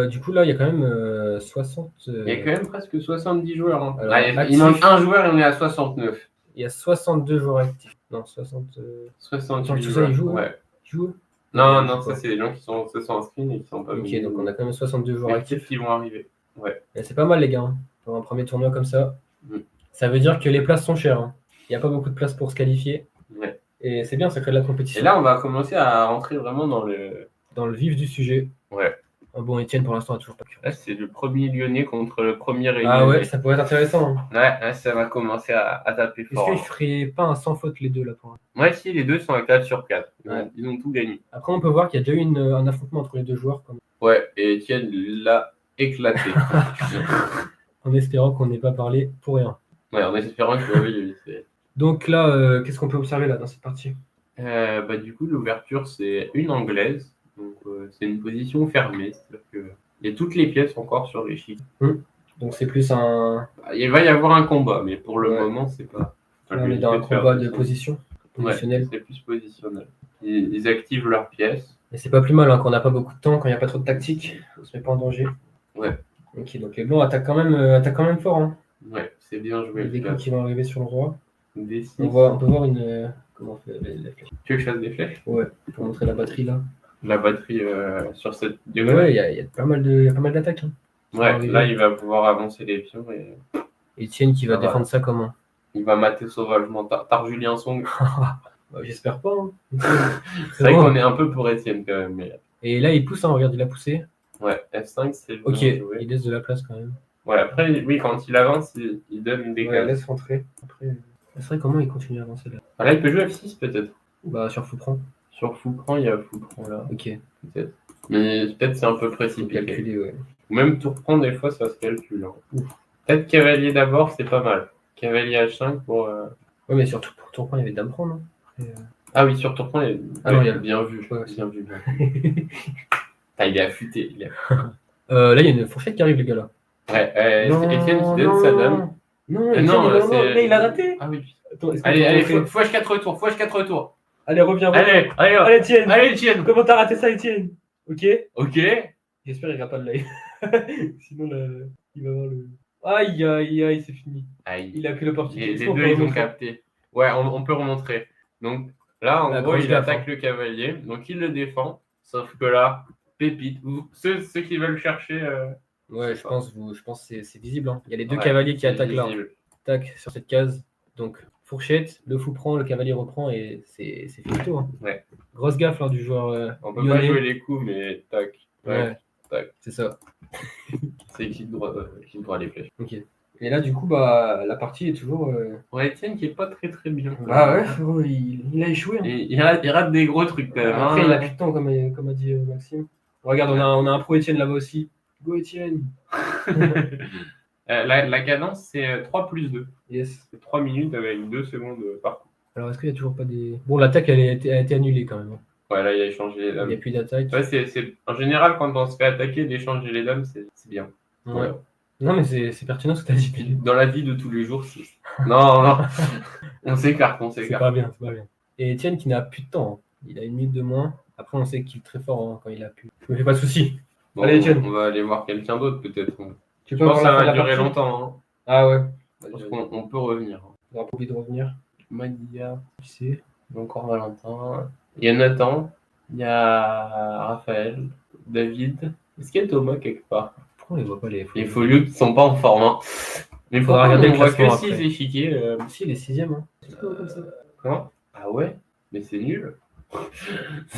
Du coup, là, il y a quand même 60... Il y a quand même presque 70 joueurs. Hein. Alors, Ah, il actif. manque un joueur et on est à 69. Il y a 62 joueurs actifs. Non, 60... 68 Attends, tout ça, joueurs. ils jouent, Ouais. Qui jouent Non, Ouais, non, je ça sais c'est les gens qui se sont inscrits et qui sont pas pas. venus. Ok, donc on a quand même 62 joueurs les actifs. petits qui vont arriver. Et c'est pas mal, les gars, hein, pour un premier tournoi comme ça. Mm. Ça veut dire que les places sont chères. Hein. Il n'y a pas beaucoup de places pour se qualifier. Ouais. Et c'est bien, ça crée de la compétition. Et là, on va commencer à rentrer vraiment dans le. Dans le vif du sujet. Ouais. Bon, Étienne, pour l'instant, a toujours pas pu. Là, c'est le premier Lyonnais contre le premier Réunionnais. Ah ouais, ça pourrait être intéressant. Hein. Ouais, là, ça va commencer à taper Est-ce fort. qu'ils feraient pas un sans faute les deux là pour l'instant? Ouais, si, les deux sont à 4 sur 4. Ouais. Ils ont tout gagné. Après, on peut voir qu'il y a déjà eu un affrontement entre les deux joueurs. Quand même. Ouais, et Étienne l'a éclaté. En espérant qu'on n'ait pas parlé pour rien. Ouais, en espérant que oui, c'est. Donc là, qu'est-ce qu'on peut observer là dans cette partie? Bah, du coup, l'ouverture, c'est une anglaise. Donc, c'est une position fermée. C'est-à-dire que il y a toutes les pièces encore sur l'échiquier. Donc c'est plus un... Il va y avoir un combat, mais pour le Ouais. moment, c'est pas. Là, on est dans un combat de position. Ouais, Positionnel. c'est plus positionnel. Ils activent leurs pièces. Et c'est pas plus mal hein, quand on n'a pas beaucoup de temps, quand il n'y a pas trop de tactique. On se met pas en danger. Ouais. Ok, donc les blancs attaquent quand même fort. Hein. Ouais, c'est bien joué. Il y a des Lucas. coups qui vont arriver sur le roi. D6. On peut voir une... comment on fait les flèches. Tu veux que je fasse des flèches? Ouais, pour montrer la batterie là. La batterie sur cette Ouais, diagonale. il y a pas mal d'attaques. Hein. Ouais, là, il va pouvoir avancer les pions et Etienne qui va Ça va. défendre ça comment? il va mater sauvagement. Tar Julien Song. Bah, j'espère pas. Hein. C'est vrai bon. qu'on est un peu pour Étienne quand même. Mais... Et là, il pousse, hein, regarde, il a poussé. Ouais, F5, c'est Ok, bien joué. il laisse de la place quand même. Ouais, après, oui, quand il avance, il donne des Ouais, cases. laisse rentrer. Après, c'est vrai comment il continue à avancer là. Ah, là, il peut jouer F6 peut-être. Bah, sur Foupran. Sur Foupran, il y a Foupran là, Ok, peut-être. Mais peut-être c'est un peu faut précipité. calculer, ouais. Ou même Tourprend, des fois, ça se calcule. Hein. Peut-être Cavalier d'abord, c'est pas mal. Cavalier H5 pour. Ouais, mais surtout pour Tourpan, il y avait Dame Prend, non? Après, Ah oui, sur ton point, Ah non, il y a bien vu. Ouais, Bien vu. Bien vu. Ah, il est affûté. Là, il y a une fourchette qui arrive, les gars, là. Ouais, c'est Étienne qui donne sa dame. Non, Étienne, Non, il c'est. mais il a raté. Ah oui. Attends, est-ce qu'on Allez, peut montrer fouage 4 retours, fouage 4 retours. Allez, reviens, reviens. Allez, Étienne. allez, Étienne. Comment t'as raté ça, Étienne? Ok. Ok. J'espère qu'il n'y a pas de live. Sinon, il va avoir le. Aïe, aïe, aïe, c'est fini. Aïe. Il a pris l'opportunité. Les Est-ce qu'on deux, peut ils ont remontrer capté. Ouais, on peut remontrer. Donc là, en La gros, grosse il gaffe, attaque le cavalier. Donc il le défend. Sauf que là, pépite. Ceux qui veulent chercher. Ouais, je sais je pense que c'est visible. Hein. Il y a les deux Ouais, cavaliers qui c'est attaquent là. visible. Tac, sur cette case. Donc, fourchette, le fou prend, le cavalier reprend et c'est finito. Hein. Ouais. Grosse gaffe là, du joueur On peut lyonnais. pas jouer les coups, mais tac, tac, Ouais, tac. c'est ça. C'est clic droit les flèches. Ok. Et là, du coup, bah, la partie est toujours. Ouais, Etienne qui est pas très très bien. Bah ouais, frérot, il a échoué. Hein. Et il rate des gros trucs quand même. Après, hein. il a plus de temps, comme a dit Maxime. Regarde, on a un pro Étienne là-bas aussi. Go Étienne. La cadence, c'est 3 plus 2. Yes. C'est 3 minutes avec 2 secondes par coup. Alors, est-ce qu'il y a toujours pas des. Bon, l'attaque, elle a été annulée quand même. Hein. Ouais, là, il a échangé les Il dames. n'y a plus d'attaque. Ouais, en général, quand on se fait attaquer, d'échanger les dames, c'est bien. Ouais. Non, mais c'est pertinent ce que tu as dit. Puis, dans la vie de tous les jours, c'est. Non. On s'écarte. C'est pas bien, c'est pas bien. Et Étienne qui n'a plus de temps. Hein. Il a 1 minute de moins. Après, on sait qu'il est très fort hein, quand il a plus. Je me fais pas de soucis. Bon, Allez, Étienne. on va aller voir quelqu'un d'autre peut-être. Tu Je peux pense que ça avoir va la durer partie longtemps. Hein. Ah ouais. Je pense qu'on peut revenir. On va pas oublier de revenir. Madia, Tu sais. il y a encore Valentin. Il y a Nathan. Il y a Raphaël. David. Est-ce qu'il y a Thomas quelque part? Pourquoi on les voit pas les Les folios qui sont pas en forme. Hein. Mais Faudra pourquoi regarder on le voit que classement 6 après. échiquiers Si, il est 6ème. Hein. Comment? Ah ouais? Mais c'est nul.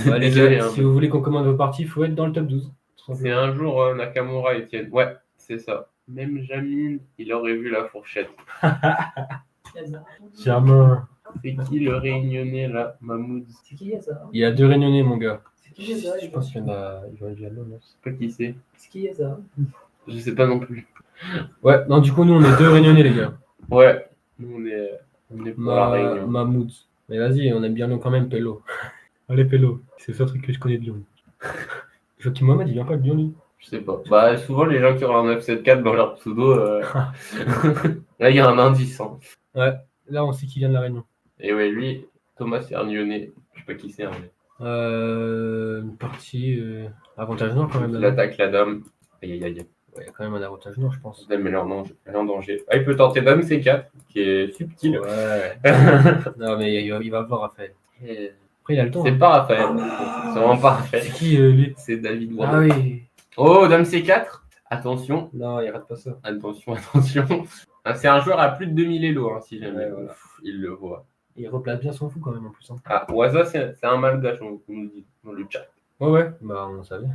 Ouais, les Désolé, gars, hein. si vous voulez qu'on commande vos parties, il faut être dans le top 12. C'est un jour Nakamura Etienne. Ouais, c'est ça. Même Jamil, il aurait vu la fourchette. Germain. C'est qui le réunionnais là? Mahmoud. C'est qui ça? Il y a 2 réunionnais, mon gars. C'est qui ça? Je pense qu'il y en a. Il y en a non. Je sais pas qui c'est. C'est qui ça? Je sais pas non plus. Ouais, non, du coup, nous, on est 2 réunionnais, les gars. Ouais. Nous on est pour la réunion. Mahmoud. Mais vas-y, on aime bien nous quand même, Pello. Allez, Pello. C'est le seul truc que je connais de Lyon. Joachim Mohamed, il vient pas de Lyon, lui. Je sais pas. Bah souvent les gens qui ont un 974 dans leur pseudo, là il y a un indice. Hein. Ouais, là, on sait qu'il vient de la Réunion. Et ouais, lui, Thomas c'est un Lyonnais. Je sais pas qui c'est. Hein, mais... Une partie avantage nord quand même. Il là-bas. attaque la dame. Aïe aïe aïe. Ouais, il y a quand même un avantage nord, je pense. Dame elle est en danger. Ah, il peut tenter dame C4, qui est subtil. Ouais. Non, mais il va voir Raphaël. Et Après, il a le temps. c'est Hein. pas Raphaël. C'est vraiment pas Raphaël. C'est qui, lui? C'est David Ah Ward. oui. Oh, dame C4. Attention. Non, il rate pas ça. Attention. Ah, c'est un joueur à plus de 2000 elo, hein, si jamais Ouais, voilà. il le voit. Il replace bien son fou quand même en plus. Hein. Ah, Waza, c'est un malgache, on nous dit dans le chat. Ouais. Bah, on savait.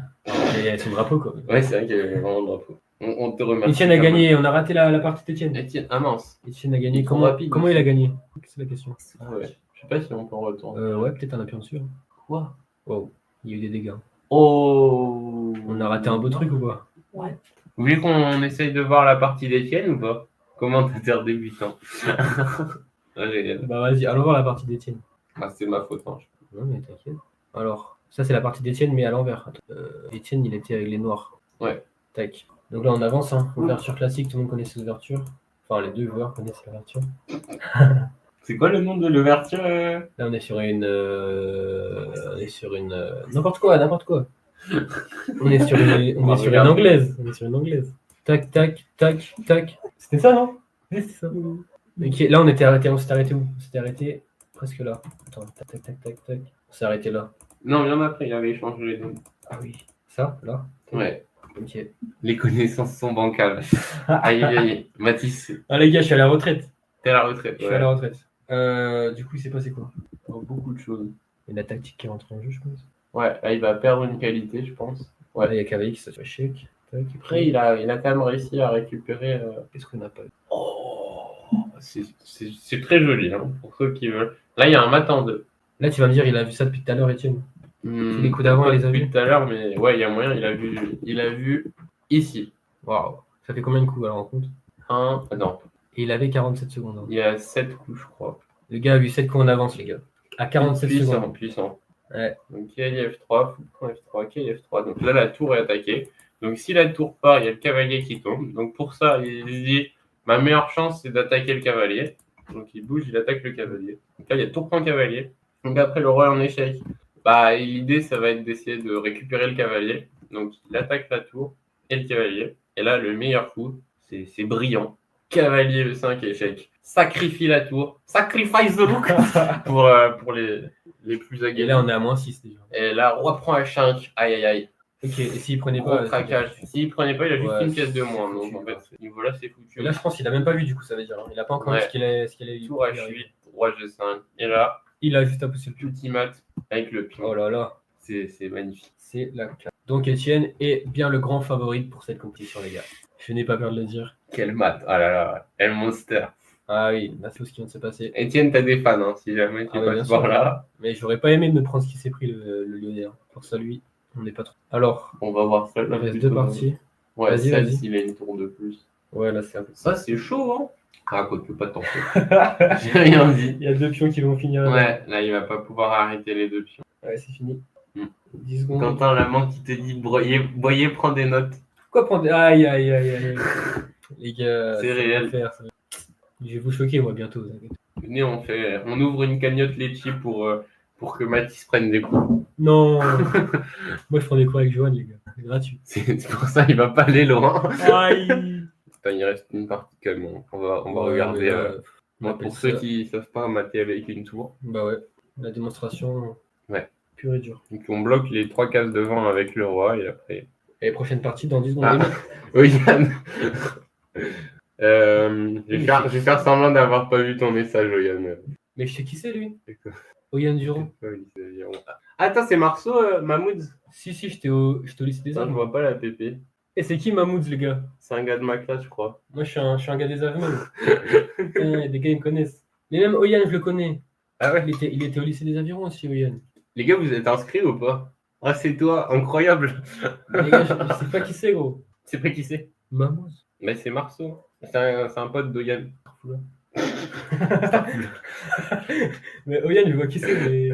Et son drapeau, quoi. Ouais, c'est vrai qu'il y avait vraiment le drapeau. On te remercie. Etienne a gagné. On a raté la partie d'Etienne. Etienne, ah mince. Etienne a gagné. Ils sont Comment, rapides comment aussi. il a gagné? C'est la question. Ah ouais. Je sais pas si on peut en retourner. Ouais, peut-être un appui en dessus. Hein. Quoi? Wow. Il y a eu des dégâts. Oh. On a raté un beau truc ou pas? Ouais. Vous voulez qu'on essaye de voir la partie d'Etienne ou pas? Commentateur débutant. Ah, génial. Bah, vas-y, allons voir la partie d'Etienne. Ah, c'est ma faute. Hein. Non, mais t'inquiète. Alors, ça, c'est la partie d'Etienne, mais à l'envers. Etienne, il était avec les noirs. Ouais. Tac. Donc là, on avance. Hein. Ouverture classique, tout le monde connaît ses ouvertures. Enfin, les deux joueurs connaissent l'ouverture. C'est quoi le nom de l'ouverture Là, on est sur une. N'importe quoi. On est sur une anglaise. On est sur une anglaise. Tac, tac, tac, tac. C'était ça, non? Oui, c'était ça. Ok, là, on s'est arrêté où? On s'était arrêté presque là. Attends, tac, tac, tac, tac, tac. On s'est arrêté là. Non, bien après, il avait échangé les noms. Ah oui. Ça, là? Ouais. Ok. Les connaissances sont bancales. Aïe, aïe, aïe. Mathis, Ah, les gars, je suis à la retraite. t'es à la retraite. Je suis à la retraite. Du coup, il s'est passé quoi? Oh, beaucoup de choses. Il y a la tactique qui rentre en jeu, je pense. Ouais, là, il va perdre une qualité, je pense. Ouais. Là, il y a Cavalier qui se fait chèque. Tac. Après, il a quand même réussi à récupérer. Qu'est-ce qu'on n'a pas eu? Oh, c'est très joli, hein, pour ceux qui veulent. Là, il y a un mat en deux. Là, tu vas me dire, il a vu ça depuis tout à l'heure, Étienne. Les coups d'avant, pas il les a depuis vus tout à l'heure, mais ouais, il y a moyen, il a vu ici. Waouh. Ça fait combien de coups alors en compte? Non, Et il avait 47 secondes. Hein. il y a 7 coups, je crois. Le gars a vu 7 coups en avance, les gars. À 47 secondes. Puissant. Ouais. Donc cavalier F3, fou prend F3, cavalier F3. Donc là, la tour est attaquée. Donc si la tour part, il y a le cavalier qui tombe. Donc pour ça, il se dit, ma meilleure chance, c'est d'attaquer le cavalier. Donc il bouge, il attaque le cavalier. Donc là, il y a tour prend cavalier. Donc après, le roi est en échec. Bah, l'idée, ça va être d'essayer de récupérer le cavalier. Donc il attaque la tour et le cavalier. Et là, le meilleur coup, c'est brillant. Cavalier E5 échec. Sacrifie la tour. Sacrifice the look pour les plus Et aguerris. là, on est à -6 déjà. Et là, roi prend H5. Aïe, aïe, aïe. Ok, et s'il prenait Gros pas. craquage. S'il prenait pas, il a juste Ouais, une pièce de c'est moins. foutu, Donc en fait, ouais. ce niveau-là, c'est foutu. Et là, je pense qu'il a même pas vu, du coup, ça veut dire. Hein. Il a pas encore vu Ouais. ce qu'il allait. Tour H8, roi G5. Et là, Il a juste à pousser le pion. ultimate avec le pion. Oh là là, C'est magnifique. c'est la classe. Donc, Étienne est bien le grand favori pour cette compétition, les gars. Je n'ai pas peur de le dire. Quel mat. Ah là là. El Monster. Ah oui, la chose qui vient de se passer. Etienne, t'as des fans, hein, si jamais tu Ah ouais, bien passes sûr. par là. Mais j'aurais pas aimé de me prendre ce qui s'est pris le Lyonnais. Hein. Pour ça, lui, on n'est pas trop. Alors, On va voir ça. il Là, reste plutôt. 2 parties. Ouais, Vas-y, celle vas-y. s'il a une tour de plus. Ouais, là, c'est un peu Ça, c'est chaud, hein. Ah, quoi, tu peux pas t'en faire. J'ai rien dit. Il y a 2 pions qui vont finir. Ouais, là, il va pas pouvoir arrêter les deux pions. Ouais, c'est fini. Mm. 10 secondes. Quentin Lamant qui te dit Boyer prend des notes. Pourquoi prendre. Aïe, aïe, aïe, aïe. Les gars, C'est réel. l'enfer, ça. Je vais vous choquer, moi, bientôt. vous inquiétez. Venez, on ouvre une cagnotte Litchi pour que Mathis prenne des coups. Non. Moi, je prends des cours avec Johan, les gars. C'est gratuit. C'est pour ça il va pas aller loin. Aïe. Putain, il reste une partie quand même. On va Ouais, regarder. mais là, on Moi, appelle pour ceux ça- qui savent pas mater avec une tour. Bah ouais. La démonstration. Ouais. Pure et dure. Donc on bloque les 3 cases devant avec le roi et après. Et prochaine partie dans 10 secondes. Ah. Oui, Yann. Je vais faire semblant d'avoir pas vu ton message, Yann. Mais je sais qui c'est, lui. C'est quoi Oyan Durand. Attends, c'est Marceau, Mahmoud? Si, j'étais au lycée des Putain, Arts. je vois pas la PP. Et c'est qui Mahmoud, les gars? C'est un gars de ma classe, je crois. Moi, je suis un gars des Arts même. Putain, il y a des gars, ils me connaissent. Mais même Oyan, je le connais. Ah ouais? Il était au lycée des Avirons aussi, Oyan. Les gars, vous êtes inscrits ou pas? Ah, c'est toi, incroyable. Les gars, je sais pas qui c'est, gros. C'est pas qui c'est? Mahmoud. Mais c'est Marceau. C'est un pote d'Oyan. Mais Oyan, je vois qui c'est, mais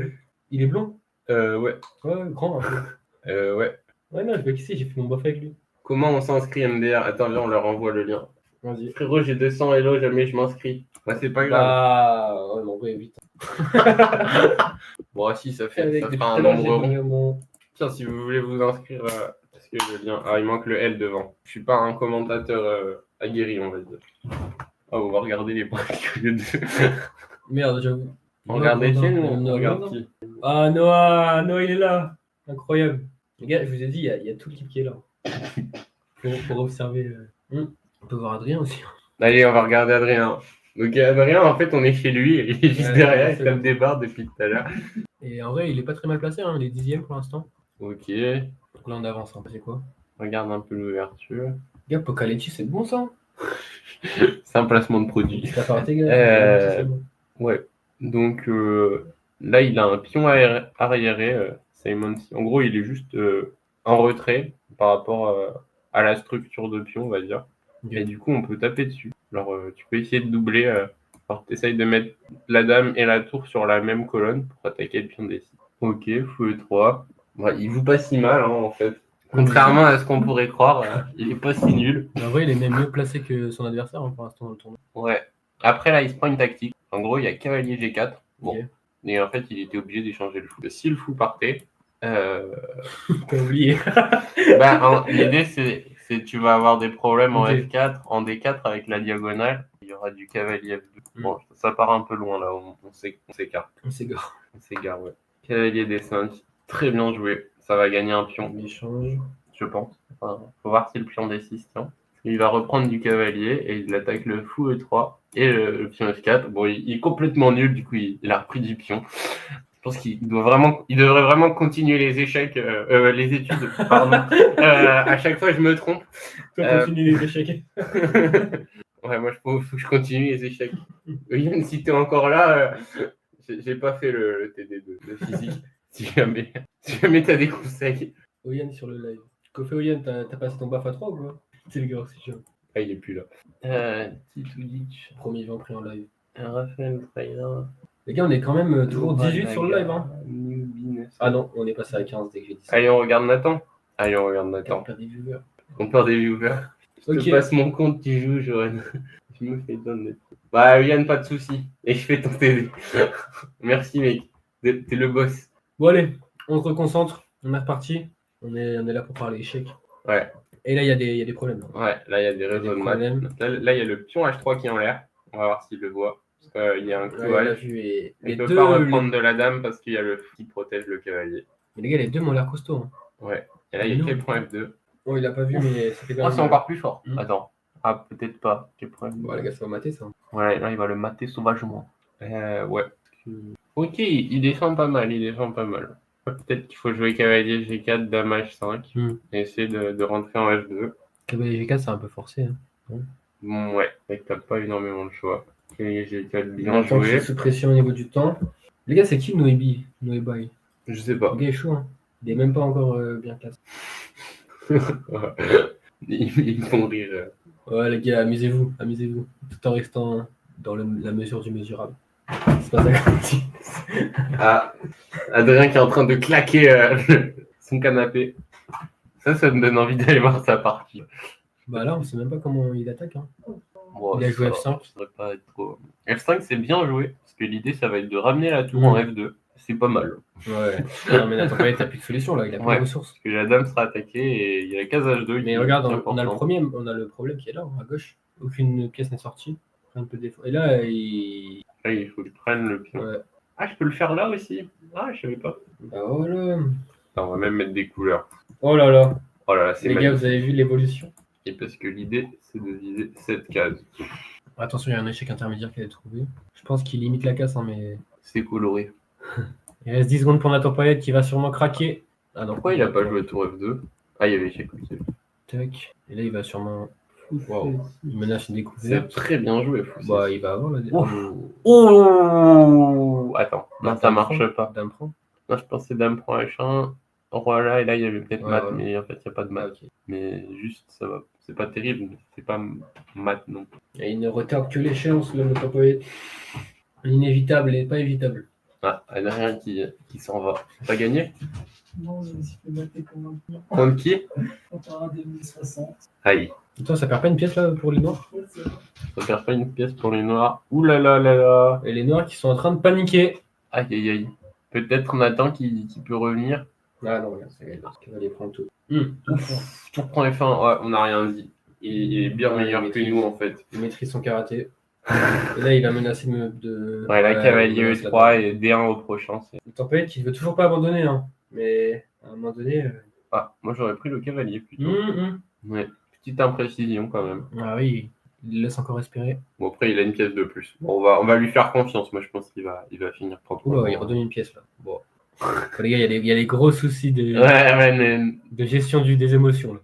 il est blond. Ouais. Ouais, grand un peu. Ouais. Ouais, non, je vois qui c'est, j'ai fait mon bof avec lui. Comment on s'inscrit MDR? Attends, viens, on leur envoie le lien. Vas-y. Frérot, j'ai 200 hello, jamais je m'inscris. Bah, c'est pas grave. Bah, ouais, mais en vrai, vite. Bon, si, ça fera Depuis tout un à l'heure, nombre j'ai rond. vraiment. Tiens, si vous voulez vous inscrire, parce que le lien. Ah, il manque le L devant. Je suis pas un commentateur aguerri, on va dire. Ah, on va regarder les points de. Merde, j'avoue. On regarde Etienne ou on Non, regarde non. qui? Ah, Noah, il est là. Incroyable. Les gars, je vous ai dit, il y a tout l'équipe qui est là. Pour observer. On peut voir Adrien aussi. Allez, on va regarder Adrien. Donc, Adrien, en fait, on est chez lui. Il est juste Ouais, derrière, il c'est tape bon. des barres depuis tout à l'heure. Et en vrai, il est pas très mal placé, hein. Il est 10ème pour l'instant. Ok. Donc là, on avance. Hein. C'est quoi? Regarde un peu l'ouverture. Gars, Pocaletti, c'est bon ça. Hein. C'est un placement de produit. T'as pas raté, gars. Euh, Ouais. Donc là, il a un pion arriéré, Simon. En gros, il est juste en retrait par rapport à la structure de pion, on va dire. Et du coup, on peut taper dessus. Alors, tu peux essayer de doubler. Alors, tu essayes de mettre la dame et la tour sur la même colonne pour attaquer le pion d6. Ok, fou E3. Ouais, il joue pas si mal, hein, en fait. Contrairement à ce qu'on pourrait croire, il est pas si nul. Mais en vrai, il est même mieux placé que son adversaire hein, pour l'instant dans le tournoi. Ouais. Après, là, il se prend une tactique. En gros, il y a cavalier G4. Bon. Ok. Et en fait, il était obligé d'échanger le fou. Si le fou partait, T'as oublié. l'idée, c'est tu vas avoir des problèmes en Ok. F4, en D4 avec la diagonale. Il y aura du cavalier F2. Bon, ça part un peu loin, là. On s'écarte. On s'égare. On s'égare, ouais. Cavalier D5. Très bien joué. Ça va gagner un pion, Échange. je pense. Enfin, faut voir si le pion D6 tient. Il va reprendre du cavalier et il attaque le fou E3 et le pion F4. Bon, il est complètement nul, du coup, il a repris du pion. Je pense qu'il devrait vraiment continuer les échecs, les études, pardon. À chaque fois, je me trompe. Toi, continue les échecs. Ouais, moi, faut que je continue les échecs. Yann, si t'es encore là, j'ai pas fait le TD de physique. Si jamais t'as des conseils. Oyan sur le live. Kofi Oyan, t'as passé ton baf à 3 ou quoi? C'est le gars aussi, chaud. Ah, il est plus là. Titoudic. Premier vent pris en live. Raphaël Trainer. Les gars, on est quand même toujours 18 sur le live. Hein. Ah non, on est passé à 15 dès que j'ai dit ça. Allez, on regarde Nathan. Allez, on regarde On Nathan. perd des viewers. On perd des viewers. Je Ok. te passe mon compte, tu joues, Johan. Je me fais donner. Bah, Yann, pas de soucis. Et je fais ton TV. Merci, mec. T'es le boss. Bon, allez, on se reconcentre. On est reparti. On est là pour parler échecs. Ouais. Et là, il y a des problèmes. Là. Ouais, là, il y a des des réseaux de problèmes. maths. Là, il y a le pion H3 qui est en l'air. On va voir s'il le voit. Parce qu'il y a un Ouais, on l'a clouage. vu. Et Il les ne peut deux, pas reprendre de la dame parce qu'il y a le qui protège le cavalier. Mais les gars, les deux m'ont l'air costauds. Hein. Ouais. Et là, il y a quel point F2. Oh, il a pas vu, mais ça fait quand Ah, même. c'est encore plus fort. Mm. Attends. Ah, peut-être pas. Quel point Bon, les gars, ça va mater ça. Ouais, là, il va le mater sauvagement. Ouais. Ok, il défend pas mal. Peut-être qu'il faut jouer cavalier G4, dame H5 et essayer de rentrer en F2. Cavalier G4, c'est un peu forcé. Hein. Bon, ouais, mec, t'as pas énormément de choix. Cavalier G4, bien Maintenant qu'il joué. est sous pression au niveau du temps. Les gars, c'est qui Noébi Noébaï. Je sais pas. Le gars est chaud. Hein. Il est même pas encore bien classé. Ils me font rire. Ouais, les gars, amusez-vous. Tout en restant dans la mesure du mesurable. C'est pas ça qu'on dit. Ah, Adrien qui est en train de claquer son canapé. Ça me donne envie d'aller voir sa partie. Bah là, on sait même pas comment il attaque. Hein. Bon, Il a joué ça F5. devrait pas être trop... F5, c'est bien joué. Parce que l'idée, ça va être de ramener la tour en F2. C'est pas mal. Ouais. Non, mais attends, t'as plus de solution là. Il a plus de ressources. Parce que la dame sera attaquée et il y a la case H2. Mais regarde, on a le problème qui est là, à gauche. Aucune pièce n'est sortie. Un peu défaut. Et là, il faut que je prenne le pion. Ouais. Ah, je peux le faire là aussi. Ah, je savais pas. Bah voilà. Attends, on va même mettre des couleurs. Oh là là. Oh là là, c'est les magnifique. gars, vous avez vu l'évolution. Et parce que l'idée, c'est de viser cette case. Attention, il y a un échec intermédiaire qu'elle a trouvé. Je pense qu'il limite la casse, hein, mais... C'est coloré. Il reste 10 secondes pour Nathan Payet qui va sûrement craquer. Ah non. Pourquoi il a pas joué tour F2 ? Ah, il y avait échec aussi. Tac. Et là, il va sûrement... Wow. Il menace une C'est découverte. très bien joué, Fou. Bah, il va avoir la Oh attends, non, ça marche pas. Dame prend. Non, je pensais dame prend H1. Roi là, et là, il y avait peut-être Ouais, mat, ouais. mais en fait, il n'y a pas de mat. Ah, ok. Mais juste, ça va. C'est pas terrible, mais c'est pas mat non plus. Et il ne retarde que l'échéance, le Nathan Payet. L'inévitable et pas évitable. Ah, il n'y a rien qui s'en va. T'as gagné ? Non, je me suis fait battre comme un pion. Contre qui ? Contre un 2060. Aïe. Attends, ça perd pas une pièce là pour les noirs? Ça perd pas une pièce pour les noirs. Ouh là là là là. Et les noirs qui sont en train de paniquer. Aïe aïe aïe. Peut-être on attend qui peut revenir. Ah non, regarde, ça gagne. Il va les prendre tout. Tour prend F1, ouais, on n'a rien dit. Il est bien meilleur que nous en fait. Il maîtrise son karaté. Et là, il va menacer de. Ouais, là, cavalier E3 et D1 au prochain. Nathan Payet qui ne veut toujours pas abandonner. Hein. Mais à un moment donné. Ah, moi j'aurais pris le cavalier plutôt. Ouais, petite imprécision quand même. Ah oui, il laisse encore respirer. Bon, après, il a une pièce de plus. Bon, on va lui faire confiance. Moi, je pense qu'il va finir tranquillement. Oula, il redonne une pièce là. Bon. Les gars, il y a des gros soucis de gestion des émotions. Là.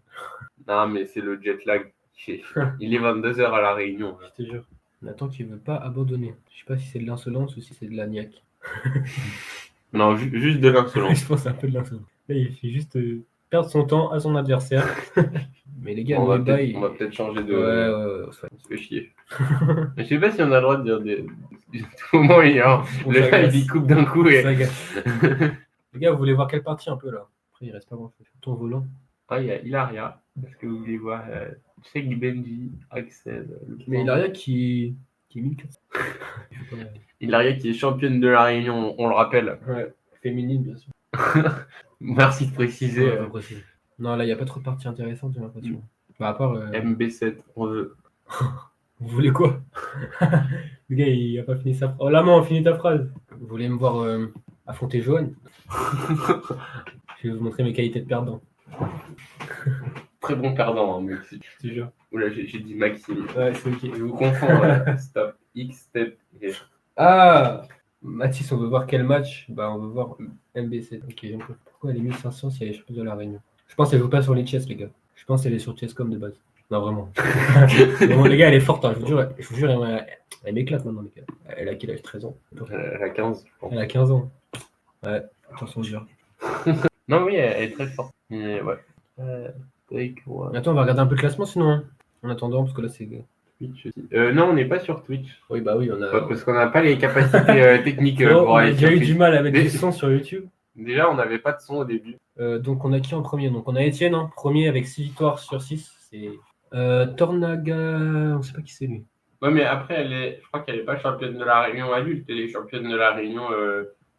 Non, mais c'est le jet lag. Il est 22h à la Réunion. Je te jure. Nathan qui veut pas abandonner. Je sais pas si c'est de l'insolence ou si c'est de la niaque. Non, juste de l'insolence. Je pense que c'est un peu de l'insolence. Là, il fait juste perdre son temps à son adversaire. Mais les gars, on va il... peut-être changer de. Ouais. On se fait chier. Je sais pas si on a le droit de dire des. Au moment, il y a le live, il coupe d'un coup. Et... Les gars, vous voulez voir quelle partie un peu là? Après, il reste pas grand-chose. Ton volant. Ah, il y a Hilaria. Est-ce que vous voulez voir Sheikh Benji, Axel. Mais Hilaria qui est 1400. Hilaria qui est championne de la Réunion, on le rappelle. Ouais, féminine, bien sûr. Merci de préciser. Non, là, il n'y a pas trop de parties intéressantes, j'ai l'impression. Bah, à part. MB7, on veut. Vous voulez quoi? Le gars, il a pas fini sa phrase. Oh, la main, finis ta phrase. Vous voulez me voir affronter Johan? Je vais vous montrer mes qualités de perdant. Très bon perdant, hein, mec. Je te jure. Oula, j'ai dit Maxime. Ouais, c'est ok. Je vous confonds. Stop. X, step. Et... Ah, Mathis, on veut voir quel match? Bah, on veut voir MB7. Ok, pourquoi elle est 1500 si elle est championne de la Réunion? Je pense qu'elle joue pas sur les chess, les gars. Je pense qu'elle est sur Chesscom de base. Non, vraiment. Vraiment, les gars, elle est forte. Hein. Je vous jure, elle m'éclate maintenant, les gars. Elle a quel âge? 13 ans. Elle a 15, je pense. Elle a 15 ans. Ouais, attention, dur. Non, oui, elle est très forte. Mais ouais. Attends, on va regarder un peu le classement sinon. Hein. En attendant, parce que là, c'est Twitch aussi. Non, on n'est pas sur Twitch. Oui, bah oui, on a. Parce qu'on n'a pas les capacités techniques Oh, pour on a aller déjà sur eu Twitch. du mal à mettre Dé- du son sur YouTube. Déjà, on n'avait pas de son au début. Donc on a qui en premier? Donc on a Étienne, hein, premier avec 6 victoires sur 6. C'est Tornaga. On sait pas qui c'est lui. Ouais, mais après, je crois qu'elle n'est pas championne de la Réunion adulte, elle est championne de la Réunion.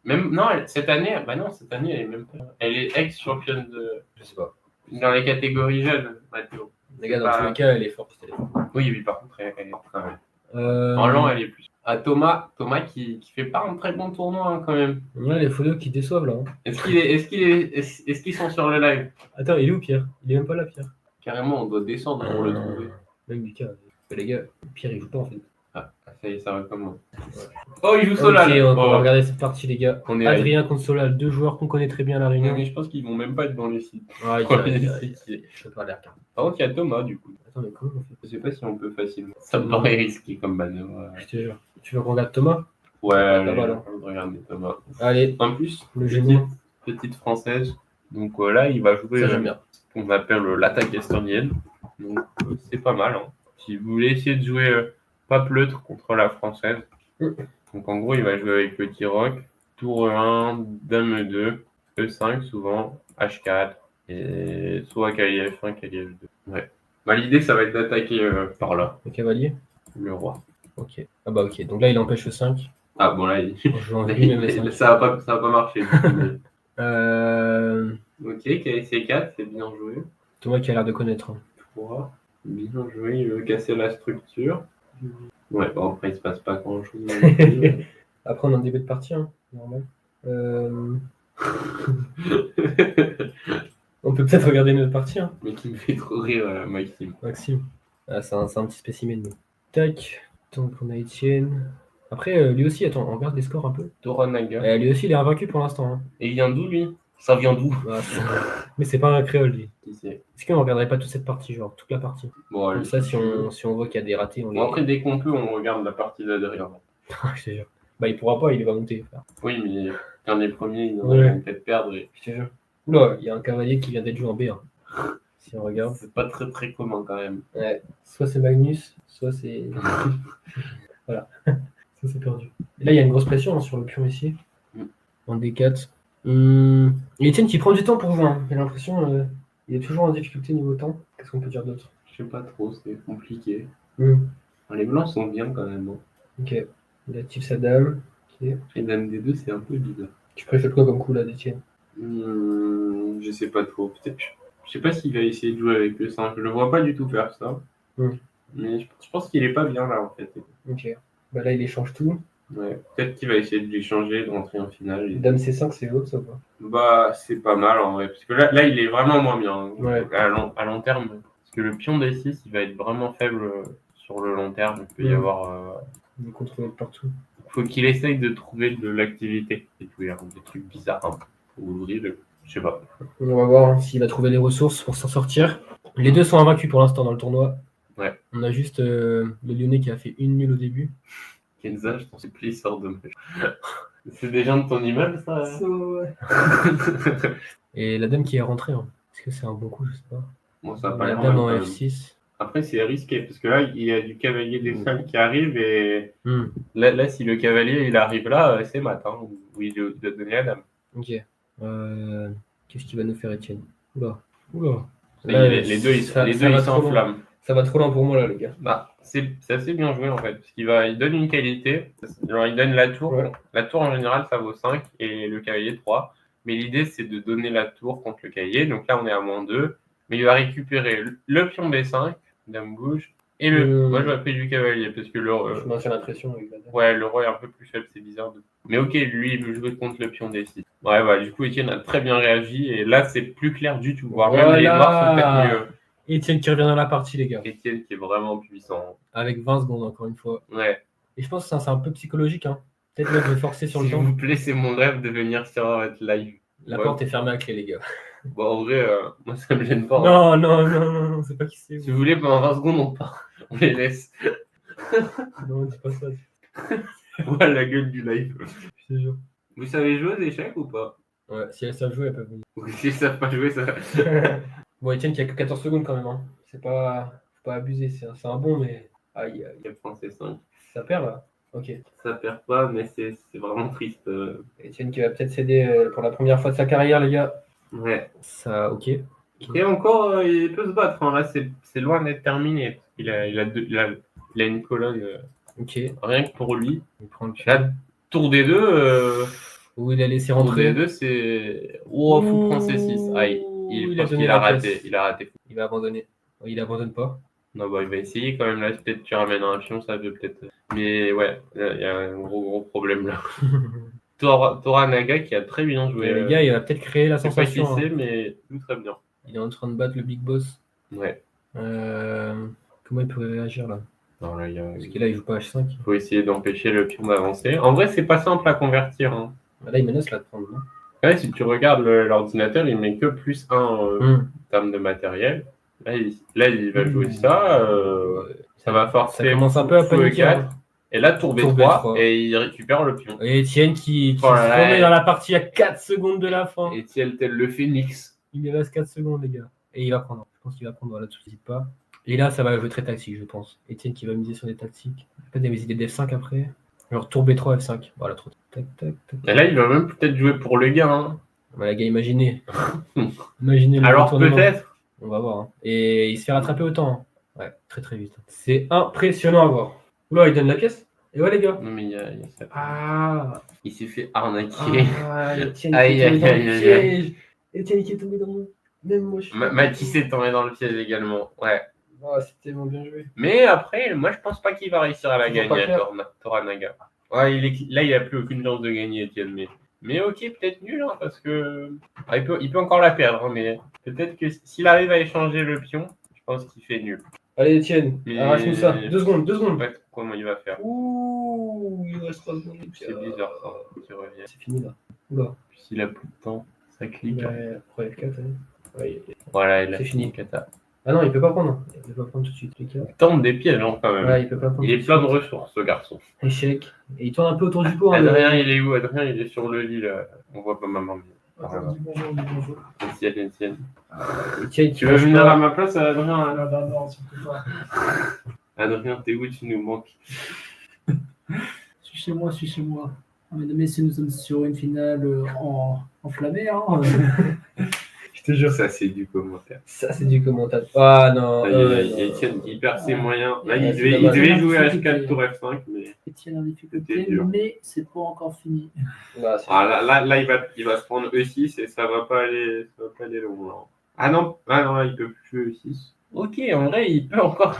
Même, non, cette année, cette année, elle est même pas. Elle est ex-championne Je sais pas. dans les catégories jeunes, Mathéo. Les gars, dans tous les cas, elle est forte. Oui, par contre, elle est quand même. Euh... En l'an, elle est plus. Thomas qui fait pas un très bon tournoi hein, quand même. Ouais, les photos qui déçoivent là. Hein. Est-ce qu'ils sont sur le live? Attends, il est où Pierre? Il est même pas là, Pierre. Carrément, on doit descendre pour le trouver. Même Lucas. Les gars, Pierre il joue pas en fait. Ah, ça y est, ça recommence. Oh, il joue Solal. Ok, on va regarder cette partie, les gars. On est Adrien contre Solal, deux joueurs qu'on connaît très bien à la Réunion. Mais je pense qu'ils vont même pas être dans les sites. Ouais, je peux pas l'air. Par contre, il y a Thomas du coup. Attends, mais comment on fait? Je sais pas si on peut facilement. Ça me paraît risqué comme manœuvre. Je te jure. Tu veux qu'on regarde Thomas? Ouais, allez, voilà. on va regarder Thomas. Allez, En plus, le génie. petite française. Donc là, il va jouer Ça, j'aime bien. ce qu'on appelle l'attaque estonienne. Donc c'est pas mal. Hein. Si vous voulez essayer de jouer Papleutre contre la française. Donc en gros, il va jouer avec Petit Roc, Tour 1, Dame 2, E5 souvent, H4, et soit cavalier F1, cavalier F2. Ouais. Bah, l'idée, ça va être d'attaquer par là. Le cavalier? Le roi. Ok. Ah bah ok. Donc là, il empêche le 5. Ah bon, là, Ça va pas marcher. Ok, KC4, c'est bien joué. Thomas qui a l'air de connaître. 3, bien joué, il veut casser la structure. Ouais, bon, après, il se passe pas grand chose. Après, on est en début de partie, hein. Normal. On peut peut-être regarder notre partie, hein. Mais qui me fait trop rire, Maxime. Ah, c'est un petit spécimen. Mais. Tac. Donc, on a Étienne. Après, lui aussi, attends, on regarde les scores un peu. Toranaga. Lui aussi, il est invaincu pour l'instant. Hein. Et il vient d'où, lui? Ça vient d'où? Mais c'est pas un créole, lui. Qui c'est? Est-ce qu'on ne regarderait pas toute cette partie, genre toute la partie? Bon, comme ça, si on voit qu'il y a des ratés, on les... Après, dès qu'on peut, on regarde la partie d'Adrien. Je te jure. Bah, il pourra pas, il va monter. Frère. Oui, mais quand les premiers, ils vont peut-être perdre. Je te jure. Oula, il y a un cavalier qui vient d'être joué en B1. Si on regarde. C'est pas très très commun quand même. Ouais. Soit c'est Magnus, soit c'est. Voilà. Ça, c'est perdu. Et là, il y a une grosse pression hein, sur le pion ici. En D4. Et Etienne qui prend du temps pour jouer. Hein. J'ai l'impression il est toujours en difficulté niveau temps. Qu'est-ce qu'on peut dire d'autre? Je sais pas trop, c'est compliqué. Les blancs sont bien quand même. Hein. Ok. Il active sa dame. Okay. Et dame D2, c'est un peu bizarre. Tu préfères quoi comme coup là d'Etienne? Je sais pas trop. Peut-être. Je sais pas s'il va essayer de jouer avec le 5. Je le vois pas du tout faire ça. Mais je pense qu'il est pas bien là en fait. Ok. Bah là, il échange tout. Ouais. Peut-être qu'il va essayer de l'échanger, de rentrer en finale. Dame C5, c'est haut, ça ou pas? Bah, c'est pas mal en vrai. Parce que là il est vraiment moins bien. Hein. Ouais. À long terme. Parce que le pion D6, il va être vraiment faible sur le long terme. Il peut y avoir. Il est contrôlé de partout. Faut qu'il essaye de trouver de l'activité. Et tout, il y a des trucs bizarres. Hein. Pour ouvrir, je sais pas. On va voir hein, s'il va trouver les ressources pour s'en sortir. Les deux sont invaincus pour l'instant dans le tournoi. Ouais. On a juste le Lyonnais qui a fait une nulle au début. Kenza, je t'en supplie, sors de moi. C'est des gens de ton immeuble, ça? Ouais. Et la dame qui est rentrée. Hein. Est-ce que c'est un bon coup? Je sais pas. Bon, ça a pas la l'air dame mal, en quand même. F6. Après, c'est risqué, parce que là, il y a du cavalier des 5 qui arrive, et là, si le cavalier, il arrive là, c'est mat, hein, où il doit donner la dame. Ok. Qu'est-ce qu'il va nous faire, Étienne? Oula. Les deux, ils s'enflamment. Ça va trop loin pour moi, là, les gars. Bah, c'est assez bien joué, en fait, parce il donne une qualité, genre, il donne la tour. Ouais. La tour, en général, ça vaut 5, et le cavalier 3. Mais l'idée, c'est de donner la tour contre le cavalier, donc là, on est à -2. Mais il va récupérer le pion B5, dame gauche, et moi j'aurais pris du cavalier parce que je maintiens la pression avec la dame. Ouais, le roi est un peu plus faible, c'est bizarre. Mais ok, lui il veut jouer contre le pion D6. Ouais, bah, du coup Étienne a très bien réagi et là c'est plus clair du tout. Voire même les noirs sont peut-être mieux. Étienne qui revient dans la partie, les gars. Étienne qui est vraiment puissant. Avec 20 secondes encore une fois. Ouais. Et je pense que c'est un peu psychologique. Hein. Peut-être même de forcer sur le temps. S'il vous plaît, c'est mon rêve de venir sur votre live. La porte est fermée à clé, les gars. Bon, en vrai, moi ça me gêne pas. Non, c'est pas qui c'est. Si vous voulez, pendant 20 secondes, on part. On les laisse. Non, dis pas ça. Voilà la gueule du live. Je te jure. Vous savez jouer aux échecs ou pas? Ouais, si elles savent jouer, elles peuvent venir. Ou si elles savent pas jouer, ça. Bon, Étienne qui a que 14 secondes quand même. Hein. C'est pas. Faut pas abuser. C'est un bon, mais Aïe, aïe. F1 C5. Ça perd là. Ok. Ça perd pas, mais c'est vraiment triste. Etienne qui va peut-être céder pour la première fois de sa carrière, les gars. Ouais. Ça, ok. Et encore, il peut se battre. Hein. Là, c'est loin d'être terminé. Il a une colonne Ok. rien que pour lui. Il prend le Là, tour des deux. Où il a laissé Tour rentrer. des deux, c'est. Oh, faut prendre C6. Aïe. Il a donné la pièce. Il a raté. Il va abandonner. Il abandonne pas. Non, bah, il va essayer quand même. Là, peut-être tu ramènes un pion, ça peut peut-être. Mais ouais, il y a un gros problème là. Toranaga qui a très bien joué. Les gars, il va peut-être créer la Je sais pas qui sensation. c'est, mais tout très bien. Il est en train de battre le Big Boss. Ouais. Comment il pourrait réagir là? Non, là, Parce que là, il joue pas H5. Il faut essayer d'empêcher le pion d'avancer. En vrai, c'est pas simple à convertir. Hein. Là, il menace là de prendre. Non Ouais, si tu regardes l'ordinateur, il met que plus 1 en termes de matériel. Là, il va jouer ça. Ça va forcer. Ça commence un peu à paniquer. 4. Et là, tour B3, et il récupère le pion. Et Etienne qui se remet dans la partie à 4 secondes de la fin. Etienne tel le phénix. Il lui reste 4 secondes, les gars. Et il va prendre. Je pense qu'il va prendre. Voilà, tout de suite pas. Et là, ça va jouer très tactique, je pense. Etienne qui va miser sur des tactiques. Peut-être des idées d'F5 après. Alors, tour B3, F5. Voilà, trop. Tac, tac, tac. Et là, il va même peut-être jouer pour le gain. Hein. Voilà, les gars, imaginez. Imaginez le alors peut-être. On va voir. Hein. Et il se fait rattraper autant. Hein. Ouais, très très vite. C'est impressionnant à voir. Oula, il donne la caisse. Et ouais, les gars. Non, mais il y a ça. Ah. Il s'est fait arnaquer. Etienne qui est tombé dans le piège. Etienne qui est tombé dans le... Même moi, je suis... Matisse est tombé dans le piège également. Ouais. Oh, c'est tellement bien joué. Mais après, moi, je pense pas qu'il va réussir à la gagner, Toranaga. Ouais, là, il a plus aucune chance de gagner, Etienne. Mais ok, peut-être nul, hein, parce que il peut encore la perdre. Hein, mais peut-être que s'il arrive à échanger le pion, je pense qu'il fait nul. Allez, Etienne, arrache-nous ça. 2 secondes. En fait, comment il va faire? Ouh, il reste 3 secondes. C'est bizarre, ça, qui revient. C'est fini, là. Oula. Puis s'il a plus de temps, ça clique. Après F4, ouais. Voilà, c'est fini. Kata. Ah non, il peut pas prendre. Il peut pas prendre tout de suite. Il tente des pièges, hein, quand même. Ouais, il peut pas prendre. Il est plein de ressources, ce garçon. Échec. Et il tourne un peu autour du pot. Adrien, il est où? Adrien, il est sur le lit, là. On voit pas maman. Bonjour. Etienne. Tu veux venir à ma place, Adrien? Non, surtout pas. Adrien, t'es où? Tu nous manques. Je suis chez moi. Mesdames et messieurs, nous sommes sur une finale enflammée. Hein. Je te jure, ça c'est du commentaire. Ça c'est du commentaire. Ah non. Etienne qui perd ses moyens. Là, il devait jouer H4 tour F5, mais. Etienne en difficulté, mais c'est pas encore fini. Là, il va se prendre E6 et ça va pas aller long. Là. Ah non, il peut plus jouer E6. Ok, en vrai, il peut encore.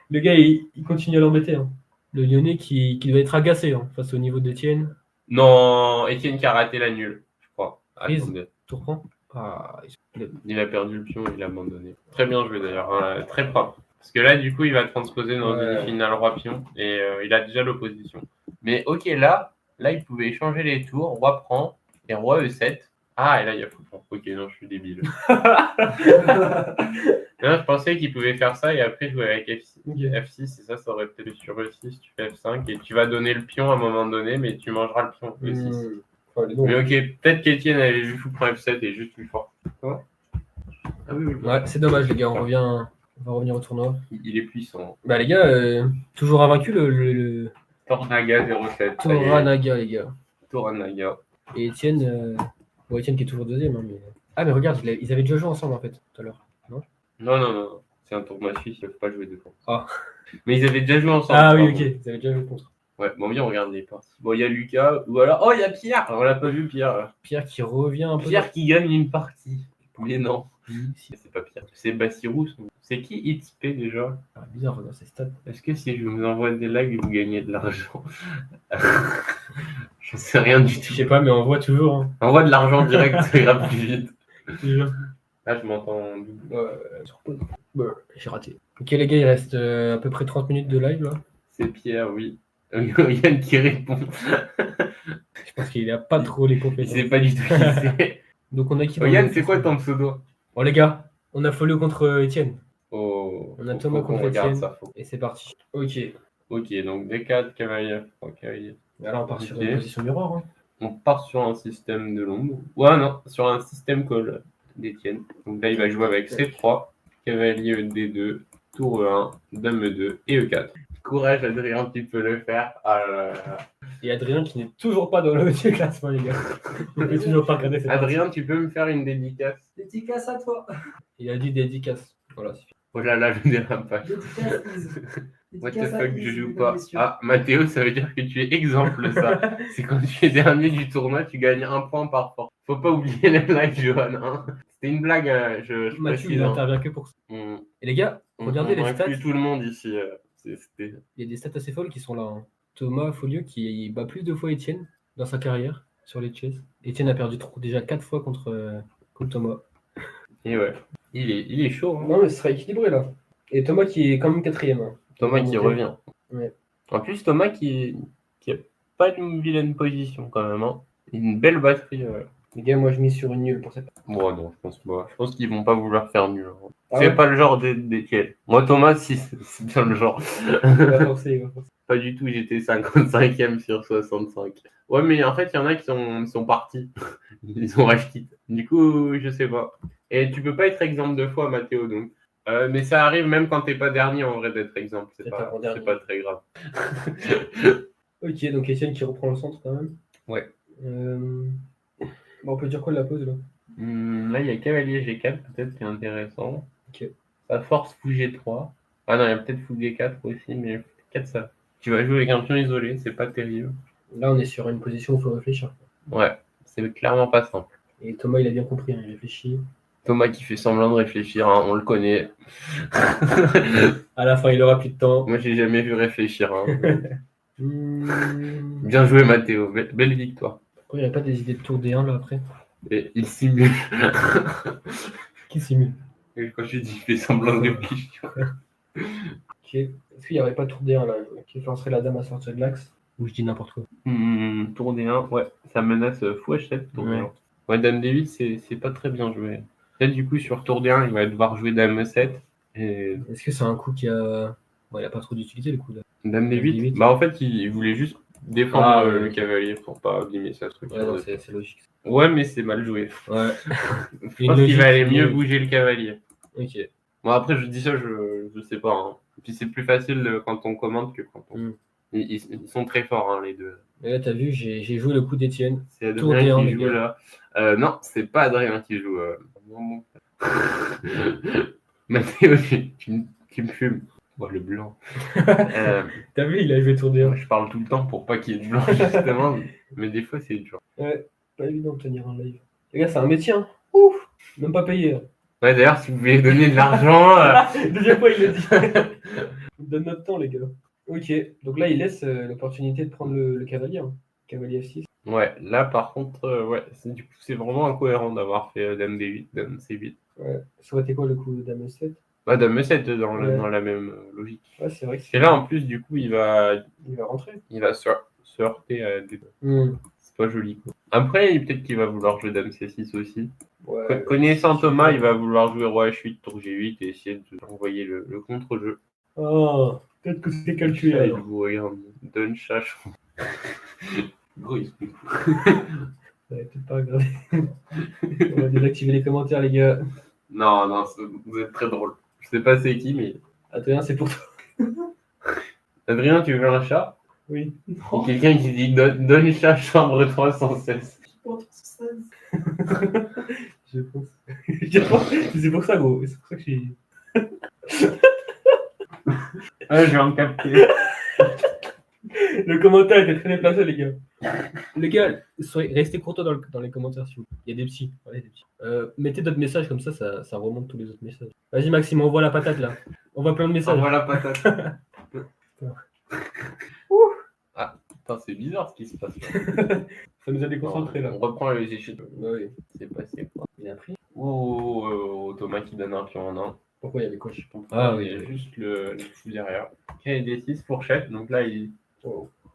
Le gars, il continue à l'embêter. Hein. Le Lyonnais qui doit être agacé face au niveau d'Etienne. Non, Etienne qui a raté la nulle, je crois. Tour prend. Il a perdu le pion, il a abandonné. Très bien joué d'ailleurs, hein, très propre. Parce que là, du coup, il va transposer dans une finale roi-pion et il a déjà l'opposition. Mais ok, là, il pouvait échanger les tours, roi prend et roi E7. Ah, et là, il y a fou. Ok, non, je suis débile. Non, je pensais qu'il pouvait faire ça et après jouer avec F6 et ça aurait peut-être sur E6, tu fais F5 et tu vas donner le pion à un moment donné, mais tu mangeras le pion E6. Mais ok, peut-être qu'Etienne avait vu fou prend F7 et juste plus fort. Ah oui. Ouais, c'est dommage les gars, on va revenir au tournoi. Il est puissant. Bah les gars, toujours invaincu le... Toranaga 07. Toranaga les gars. Toranaga. Et Etienne, Etienne qui est toujours deuxième. Hein, mais... Ah mais regarde, ils avaient déjà joué ensemble en fait tout à l'heure. Non. C'est un tournoi suisse, ils ne peuvent pas jouer deux fois. Ah. Mais ils avaient déjà joué ensemble. Ah oui, ok, ils avaient déjà joué contre. Ouais, bon, bien, on regarde les parties. Bon, il y a Lucas, ou alors. Oh, il y a Pierre. On l'a pas vu, Pierre. Pierre qui revient un peu. Pierre qui gagne une partie. Mais non. C'est pas Pierre. C'est Bassirou. C'est qui XP déjà? Bizarre, regarde ces stats. Est-ce que si je vous envoie des likes, vous gagnez de l'argent? Je sais rien du tout. Je sais pas, mais on voit toujours. Hein. Envoie de l'argent direct, ça ira plus vite. Là, je m'entends. Sur pause. J'ai raté. Ok, les gars, il reste à peu près 30 minutes de live là. C'est Pierre, oui. Yann qui répond. Je pense qu'il a pas trop les compétences. Il sait pas du tout qui c'est. Donc on a qui Yann, c'est quoi ton pseudo? Bon, les gars, on a follow contre Etienne. Oh, on a Thomas contre Etienne. Et c'est parti. Ok, donc D4, cavalier. Okay. Là, on part sur une position miroir. Hein. On part sur un système de l'ombre. Ouais, non, sur un système call d'Etienne. Donc là, il va jouer avec C3, cavalier D2, Tour E1, Dame E2 et E4. Courage Adrien, tu peux le faire. Ah là là. Et Adrien qui n'est toujours pas dans le haut du classement, les gars. On peut toujours pas regarder cette Adrien, tu peux me faire une dédicace? Dédicace à toi. partie. Il a dit dédicace. Voilà, c'est fini. Oh là là, le dérapage. Dédicace Is. What the Dédicace à fuck, Is, je joue mesdames, pas. messieurs. Ah, Mathéo, ça veut dire que tu es exemple, ça. C'est quand tu es dernier du tournoi, tu gagnes 1 point par force. Faut pas oublier les blagues, Johan. Hein. C'était une blague, je Mathieu, précise. il Hein. intervient que pour ça. On, Et les gars, regardez les stats. inclut tout le monde ici. C'était... Il y a des stats assez folles qui sont là. Hein. Thomas Follieux qui bat plus de fois Étienne dans sa carrière sur les chess. Étienne a perdu déjà 4 fois contre Thomas. Et ouais, il est chaud. Hein. Non, mais ce sera équilibré là. Et Thomas qui est quand même 4ème. Hein. Thomas qui revient. Ouais. En plus, Thomas qui a pas une vilaine position quand même. Hein. Une belle batterie. Les gars, moi je mise sur une nulle pour cette. Bon, non, je pense qu'ils vont pas vouloir faire nul. Hein. Ah C'est ouais pas le genre d'Étienne. Moi, Thomas, si, c'est bien le genre. Il va forcer. Pas du tout, j'étais 55e sur 65. Ouais, mais en fait, il y en a qui sont partis. Ils ont racheté. Du coup, je sais pas. Et tu peux pas être exemple 2 fois, Mathéo, donc. Mais ça arrive même quand t'es pas dernier, en vrai, d'être exemple. C'est pas très grave. Ok, donc Étienne qui reprend le centre quand même. Ouais. Bon, on peut dire quoi de la pause là? Là, il y a cavalier G4, peut-être, qui est intéressant. Ok. Ça force fou G3. Ah non, il y a peut-être fou D4 aussi, mais 4 ça. Tu vas jouer avec un pion isolé, c'est pas terrible. Là, on est sur une position où il faut réfléchir. Ouais, c'est clairement pas simple. Et Thomas, il a bien compris, hein, il réfléchit. Thomas qui fait semblant de réfléchir, hein, on le connaît. À la fin, il aura plus de temps. Moi, j'ai jamais vu réfléchir. Hein. Bien joué, Mathéo. Belle victoire. Pourquoi il n'y a pas des idées de tour D1 là après? Et il simule. Qui simule? Et quand je dis il fait semblant de réfléchir. Ok. Est-ce qu'il n'y aurait pas tour D1 là qui forcerait la dame à sortir de l'axe? Ou je dis n'importe quoi? Tour D1, ouais, ça menace fou H7. Tour D1. Ouais, dame D8, c'est pas très bien joué. Peut-être du coup, sur tour D1, il va devoir jouer dame E7. Et... Est-ce que c'est un coup qui a. Bon, il n'a pas trop d'utilité le coup là. Dame D8. Bah, en fait, il voulait juste défendre le cavalier pour pas abîmer sa structure. Ouais, non, c'est logique. Ouais, mais c'est mal joué. Ouais. Je pense qu'il va aller mieux bouger le cavalier. Ok. Bon, après, je dis ça, je sais pas. Hein. Puis c'est plus facile quand on commente que quand on. Ils sont très forts, hein, les deux. Et là, t'as vu, j'ai joué le coup d'Étienne. C'est Adrien qui joue là. Non, c'est pas Adrien qui joue. Mathéo, tu me fumes. Oh, le blanc. T'as vu, il a joué tour D1. Je parle tout le temps pour pas qu'il y ait de blanc, justement. Mais des fois, c'est dur. Ouais, pas évident de tenir un live. Les gars, c'est un métier. Hein. Ouf, même pas payé. Hein. Ouais, d'ailleurs, si vous voulez donner de l'argent. Deuxième fois, il le dit. On donne notre temps, les gars. Ok, donc là, il laisse l'opportunité de prendre le cavalier. Hein. Cavalier F6. Ouais, là, par contre, ouais, du coup, c'est vraiment incohérent d'avoir fait dame D8, dame C8. Ouais, ça aurait été quoi le coup de dame E7? Bah, dame E7 dans la même logique. Ouais, c'est vrai que et là, en plus, du coup, il va rentrer. Il va se heurter à des deux. C'est pas joli, quoi. Après, peut-être qu'il va vouloir jouer dame C6 aussi. Ouais, connaissant Thomas, il va vouloir jouer roi H8, tour G8 et essayer d'envoyer le contre-jeu. Oh, peut-être que c'était calculé. Alors. Vous regarde, donne chache. Gros, il se met. Ouais, peut-être pas regarder. On va désactiver les commentaires, les gars. Non, vous êtes très drôle. Je sais pas c'est qui, mais. Adrien, c'est pour toi. Adrien, tu veux un chat? Oui. Non. Quelqu'un qui dit donne chat chambre 316. Je pense. C'est pour ça, gros. C'est pour ça que je suis. Ah, je vais en capter. Le commentaire était très déplacé, les gars. Les gars, restez courtois dans les commentaires, s'il vous plaît. Il y a des petits. Ouais, des petits. Mettez d'autres messages comme ça remonte tous les autres messages. Vas-y, Maxime, envoie la patate là. On voit plein de messages. Envoie la patate. Ah, putain, c'est bizarre ce qui se passe là. Ça nous a déconcentrés là. On reprend les échelles. Oui. C'est passé quoi. Il a pris. Thomas qui donne un pion en 1. Pourquoi il y avait quoi? Ah oui, il y a juste le fou derrière. Ok, D6 fourchette, donc là il.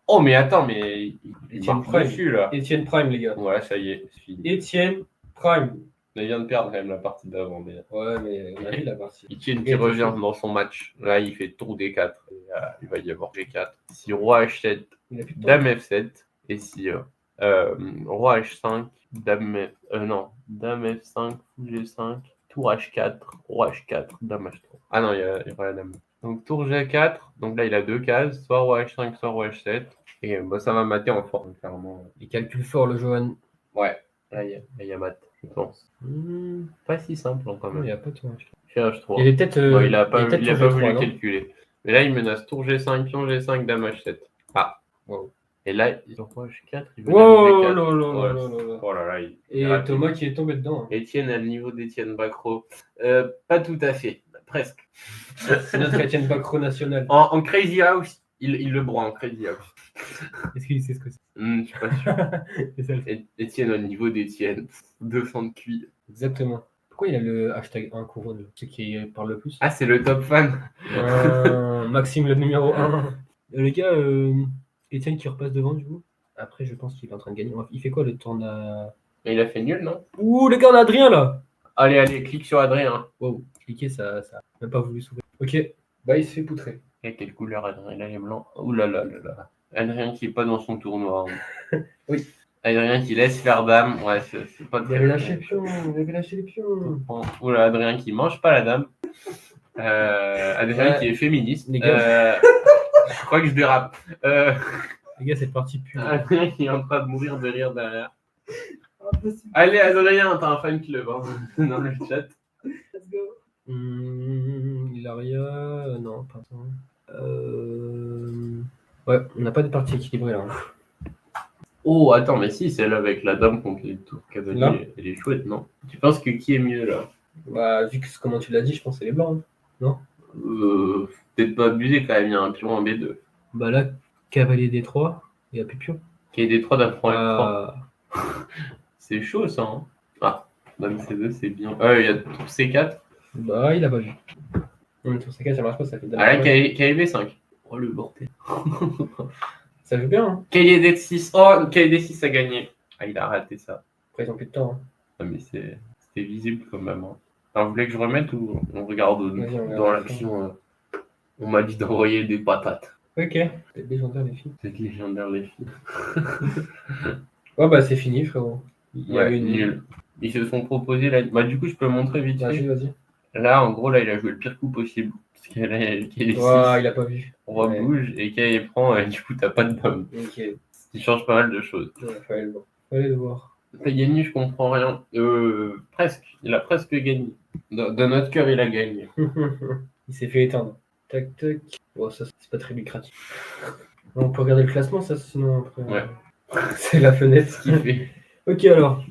Oh, mais attends, mais il marche dessus là. Étienne Prime, les gars. Ouais, ça y est, c'est fini. Étienne Prime. Il vient de perdre quand même la partie d'avant. Mais... Ouais, mais on a vu la partie. Étienne qui revient dans son match. Là, il fait tour D4. Et, il va y avoir G4. Si roi H7, dame F7. Et si roi H5, dame F5, fou G5, tour H4, roi H4, dame H3. Ah non, il y a pas la dame. Donc tour G4, donc là il a 2 cases, soit roi H5, soit roi H7. Et bah, ça va mater en forme, clairement. Il calcule fort, le Johan. Ouais, là il y a mat, je pense. Pas si simple hein, quand Il même. n'y a pas de tour. Chez H3. Il est peut-être. Ouais, il a pas, peut-être il a tour pas G3, voulu non. calculer. Mais là il menace tour G5, pion G5, dame H7. Ah, wow. Et là, roi H4, il veut Wow, dame là, D4. là, Oh, là, là, là. oh là là, il Et est rapide. Thomas qui est tombé dedans. Hein. Étienne a le niveau d'Étienne Bacro. Pas tout à fait, presque. C'est notre Étienne Bacro national. En Crazy House, il le broie en Crazy House. Est-ce qu'il sait ce que c'est? Je suis pas sûr. C'est ça. Étienne a le niveau d'Étienne. 200 de QI. Exactement. Pourquoi il a le hashtag 1 couronne? C'est qui parle le plus. Ah, c'est le top fan. Maxime, le numéro 1. Les gars, Étienne qui repasse devant du coup. Après, je pense qu'il est en train de gagner. Il fait quoi le tour Il a fait nul, non? Ouh, les gars, on a Adrien là. Allez, clique sur Adrien. Wow, cliquer, ça a même pas voulu s'ouvrir. Ok, bah il se fait poutrer. Et quelle couleur Adrien? Là, il est blanc. Ouh là là là là. Adrien qui est pas dans son tournoi. Hein. Oui. Adrien qui laisse faire dame. Ouais, c'est pas Vous très avez bien. lâché le pion, vous avez lâché les pions. Ouh là, Adrien qui mange pas la dame. Adrien qui est féministe. Les gars. Je crois que je dérape. Les gars, cette partie pue. Adrien qui est en train de mourir de rire derrière. Impossible. Allez, Adrien, t'as un fan club hein, dans le chat. Let's go. Ilaria, non, pas ça. Ouais, on n'a pas de partie équilibrée là. Oh, attends, mais si, celle avec la dame contre les tours Là. cavaliers, elle est chouette, non? Tu penses que qui est mieux là? Bah, vu que comment tu l'as dit, je pense que c'est les blancs. Hein. Peut-être pas abusé quand même, il y a un pion en B2. Bah là, cavalier D3, il y a plus pion. Qui est D3 d'apprend F3. Ah, C'est chaud ça, hein? Ah, dame C2, c'est bien. Il y a tour C4. bah, il a pas vu. Non, mais tour C4, ça marche pas, ça fait Ah là, cavalier B5. Oh le bordel. Ça joue bien, hein. Cavalier D6. Oh, cavalier D6 a gagné. Ah, il a raté ça. Après, ils ont plus de temps. Hein. Ah, mais c'était visible quand même. Hein. Alors, vous voulez que je remette ou on regarde Vas-y, on regarde. dans l'action On m'a dit d'envoyer des patates. Ok. C'est légendaire, les filles. C'est légendaire, les filles. Ouais, bah, c'est fini, frérot. Il y a Ouais, eu une... nul. Ils se sont proposés là. Bah, du coup, je peux montrer vite Vas-y, fait. vas-y. Là, en gros, là, il a joué le pire coup possible. Parce qu'il est Ouah, il a pas vu. on Ouais. bouge et quand il prend, du coup, t'as pas de dame. Ok. Ce qui change pas mal de choses. Ouais, fallait le voir. Fallait le voir. T'as gagné, je comprends rien. Presque. Il a presque gagné. Dans notre cœur, il a gagné. Il s'est fait éteindre. Tac, tac. Bon, ça, c'est pas très lucratif. On peut regarder le classement, ça, sinon après. Ouais. C'est la fenêtre Ce qu'il fait. Ok, alors.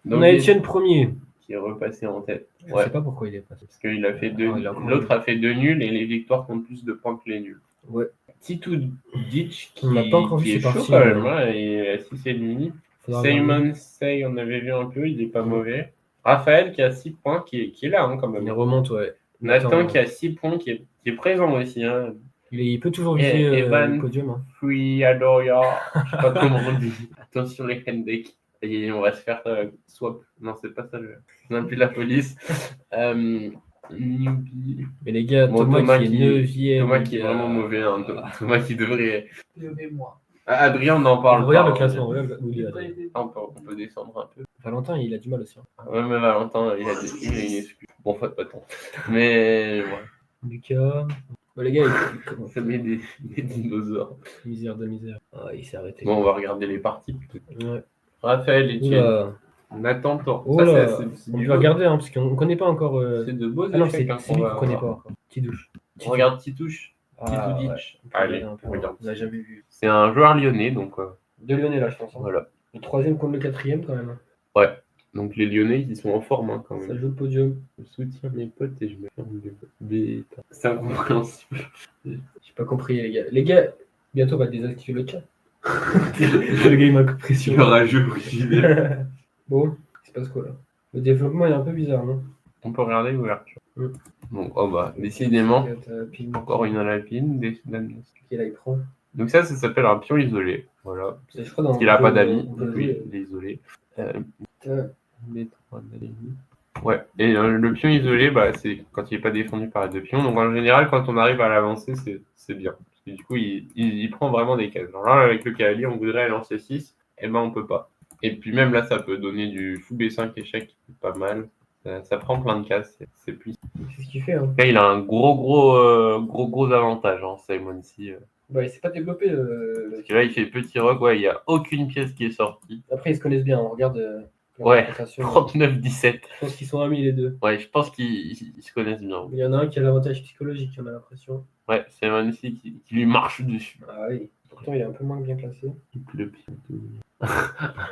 Donc, On a Étienne premier. qui est repassé en tête. Je Ouais. sais pas pourquoi il est passé. Parce qu'il a fait deux. Ah, il a encore L'autre a fait 2 nuls et les victoires comptent plus de points que les nuls. Ouais. Titou Ditch qui, On n'a pas encore vu qui est ses chaud parties, quand même. ouais. Hein, et si c'est mini. Faudra regarder. Simon Say, on avait vu un peu, il est pas mauvais. Raphaël qui a 6 points, qui est là hein, quand Il même. remonte, ouais. Nathan Attends, qui a 6 points, qui est présent aussi. Hein. il peut toujours viser Evan. le podium. Hein. Free Adoria, je sais pas comment on dit. Attention les handbakes. Et on va se faire swap. Non, c'est pas ça. Je n'aime plus la police. Newbie. Mais les gars, Bon, Thomas qui est qui 9ème. Thomas qui est vraiment mauvais. Hein. Thomas qui devrait. POV-moi. Ah, Adrien, on en parle. Regarde pas, le classement. hein. Regarde où il est. On peut descendre un peu. Valentin, il a du mal aussi. Hein. Ouais, mais Valentin, il a une excuse. Bon, pas tant. Mais ouais. Lucas. Bah, les gars, comment Ça met des dinosaures. Misère de misère. Ah, il s'est arrêté. Bon, on va regarder les parties plutôt. Ouais. Raphaël, Etienne. Oula. Nathan, toi. Oula. Ça, c'est On du va beau. regarder, hein, parce qu'on connaît pas encore. C'est de beaux Ah non, échecs, c'est hein, lui qu'on va qu'on connaît voir. pas encore. Petit douche. On regarde Titouche. Ah, Titou ouais. Ditch. On peut Allez, regarder un peu. on regarde. On n'a jamais vu. C'est un joueur lyonnais, donc De Lyonnais, là, je pense. Hein. voilà. Le troisième contre le quatrième, quand même. Donc les Lyonnais, ils sont en forme hein, quand Ça même. joue le podium. Je soutiens mes potes et je me ferme des bêta. C'est incompréhensible. J'ai pas compris, les gars. Les gars, bientôt, on va désactiver le chat. Le gars, il m'a compris Tu leur as joué au sujet. Bon, il se passe quoi, là? Le développement est un peu bizarre, non? On peut regarder l'ouverture. Mm. Donc, oh bah, décidément, Pile. encore une alpine. Ok, là, il prend. Donc ça s'appelle un pion isolé. Voilà. C'est, je crois, dans Parce qu'il n'a pas d'amis, on donc peut lui, jouer. il est isolé. Putain. B3 d'amis. Ouais, et le pion isolé, bah, c'est quand il n'est pas défendu par les deux pions. Donc en général, quand on arrive à l'avancer, c'est bien. Parce que du coup, il prend vraiment des cases. Alors là, avec le cavalier, on voudrait lancer 6, et ben on peut pas. Et puis même là, ça peut donner du fou B5 échec, qui est pas mal. Ça prend plein de cases, c'est plus. C'est ce qu'il fait. Hein. Là, il a un gros avantage, hein, Simon C. Bah, il s'est pas développé. Parce que là, il fait petit rock, ouais, il n'y a aucune pièce qui est sortie. Après, ils se connaissent bien. On regarde. Ouais, présentation. 39-17. Je pense qu'ils sont amis les deux. Ouais, je pense qu'ils se connaissent bien. Il y en a un qui a l'avantage psychologique, on a l'impression. Ouais, Simon C qui lui marche dessus. Ah oui. Pourtant, il est un peu moins bien classé. Le pied.